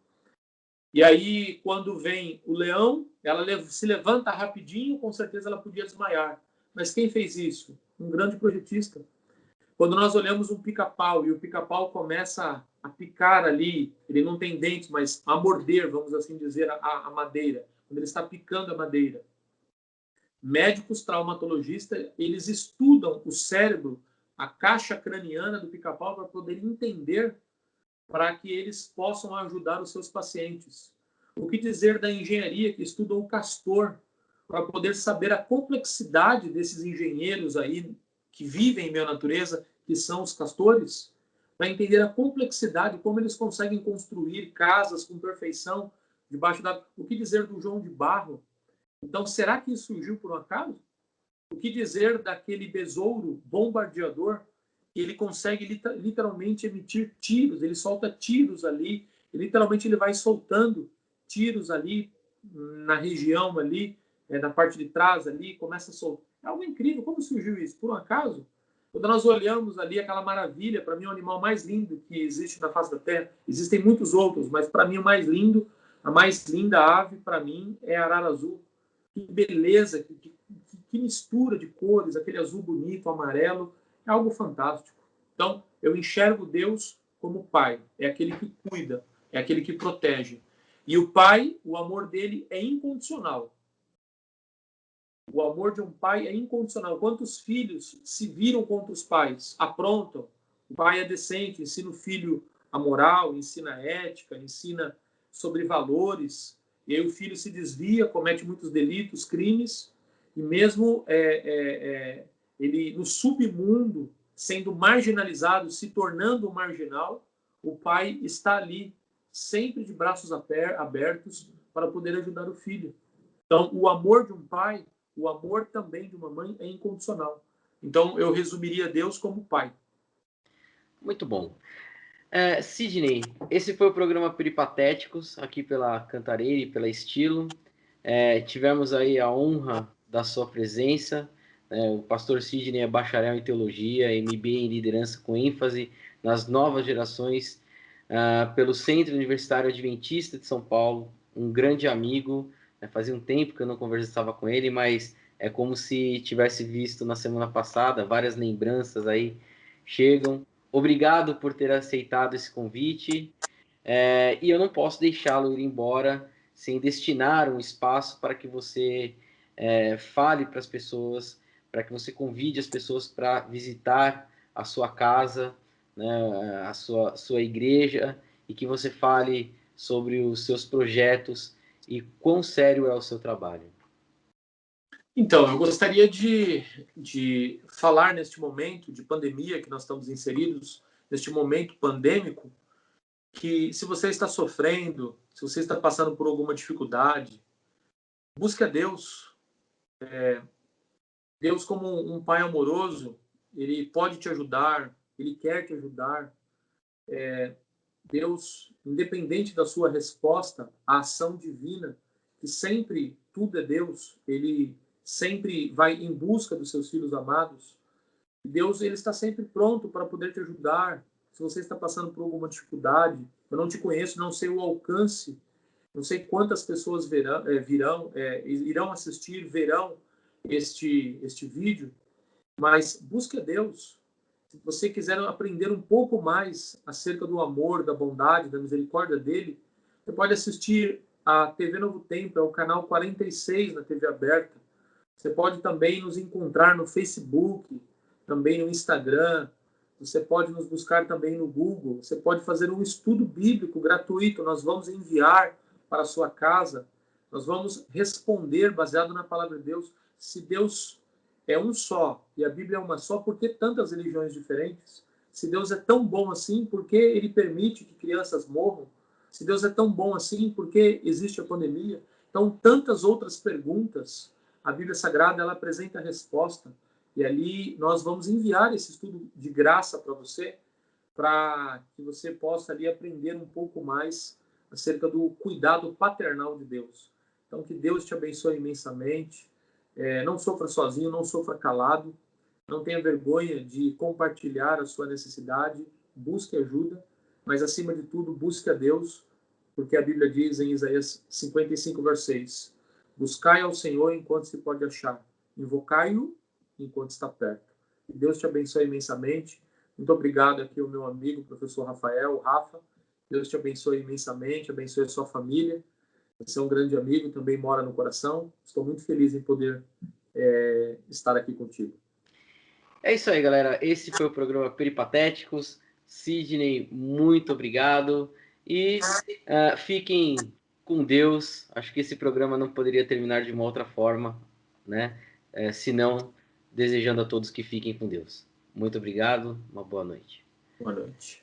E aí, quando vem o leão, ela se levanta rapidinho, com certeza ela podia desmaiar. Mas quem fez isso? Um grande projetista. Quando nós olhamos um pica-pau e o pica-pau começa a picar ali, ele não tem dentes, mas a morder, vamos assim dizer, a madeira, quando ele está picando a madeira. Médicos traumatologistas, eles estudam o cérebro, a caixa craniana do pica-pau para poder entender, para que eles possam ajudar os seus pacientes. O que dizer da engenharia que estuda o castor? para poder saber a complexidade desses engenheiros aí que vivem em meio à natureza, que são os castores, para entender a complexidade, como eles conseguem construir casas com perfeição debaixo da... O que dizer do João de Barro? Então, será que isso surgiu por um acaso? O que dizer daquele besouro bombardeador? Ele consegue literalmente emitir tiros, ele solta tiros ali, literalmente ele vai soltando tiros ali na região ali, na parte de trás ali, começa a soltar. É algo incrível. Como surgiu isso? Por um acaso? Quando nós olhamos ali aquela maravilha, para mim é o animal mais lindo que existe na face da Terra. Existem muitos outros, mas para mim o mais lindo, a mais linda ave para mim é a arara azul. Que beleza, que mistura de cores, aquele azul bonito, amarelo, é algo fantástico. Então, eu enxergo Deus como pai, é aquele que cuida, é aquele que protege. E o pai, o amor dele é incondicional. O amor de um pai é incondicional. Quantos filhos se viram contra os pais? Aprontam. O pai é decente, ensina o filho a moral, ensina a ética, ensina sobre valores. E aí o filho se desvia, comete muitos delitos, crimes, e mesmo ele no submundo, sendo marginalizado, se tornando um marginal, o pai está ali, sempre de braços abertos, para poder ajudar o filho. Então, o amor de um pai, o amor também de uma mãe é incondicional. Então, eu resumiria Deus como pai. Muito bom. Sidney, esse foi o programa Peripatéticos, aqui pela Cantareira e pela Estilo. Tivemos aí a honra da sua presença. O pastor Sidney é bacharel em teologia, MBA em liderança com ênfase nas novas gerações, pelo Centro Universitário Adventista de São Paulo, um grande amigo. Fazia um tempo que eu não conversava com ele, mas é como se tivesse visto na semana passada, várias lembranças aí chegam. Obrigado por ter aceitado esse convite, e eu não posso deixá-lo ir embora sem destinar um espaço para que você fale para as pessoas, para que você convide as pessoas para visitar a sua casa, né, a sua igreja, e que você fale sobre os seus projetos e quão sério é o seu trabalho. Então, eu gostaria de falar neste momento de pandemia que nós estamos inseridos, neste momento pandêmico, que se você está sofrendo, se você está passando por alguma dificuldade, busque a Deus. Deus, como um pai amoroso, ele pode te ajudar, ele quer te ajudar. Deus, independente da sua resposta à ação divina, que sempre tudo é Deus, ele sempre vai em busca dos seus filhos amados. Deus, ele está sempre pronto para poder te ajudar. Se você está passando por alguma dificuldade, eu não te conheço, não sei o alcance, não sei quantas pessoas irão assistir, verão este vídeo, mas busque a Deus. Se você quiser aprender um pouco mais acerca do amor, da bondade, da misericórdia dele, você pode assistir a TV Novo Tempo, é o canal 46 na TV aberta. Você pode também nos encontrar no Facebook, também no Instagram. Você pode nos buscar também no Google. Você pode fazer um estudo bíblico gratuito. Nós vamos enviar para a sua casa. Nós vamos responder baseado na palavra de Deus. Se Deus é um só e a Bíblia é uma só, por que tantas religiões diferentes? Se Deus é tão bom assim, por que ele permite que crianças morram? Se Deus é tão bom assim, por que existe a pandemia? Então, tantas outras perguntas. A Bíblia Sagrada, ela apresenta a resposta. E ali nós vamos enviar esse estudo de graça para você, para que você possa ali aprender um pouco mais acerca do cuidado paternal de Deus. Então, que Deus te abençoe imensamente. Não sofra sozinho, não sofra calado. Não tenha vergonha de compartilhar a sua necessidade. Busque ajuda, mas acima de tudo, busque a Deus, porque a Bíblia diz em Isaías 55, verso 6, buscai ao Senhor enquanto se pode achar, invocai-o enquanto está perto. Que Deus te abençoe imensamente. Muito obrigado aqui ao meu amigo, professor Rafael, Rafa. Deus te abençoe imensamente, abençoe a sua família. Você é um grande amigo, também mora no coração. Estou muito feliz em poder estar aqui contigo. É isso aí, galera. Esse foi o programa Peripatéticos. Sidney, muito obrigado. E fiquem com Deus. Acho que esse programa não poderia terminar de uma outra forma, né? Senão desejando a todos que fiquem com Deus. Muito obrigado, uma boa noite. Boa noite.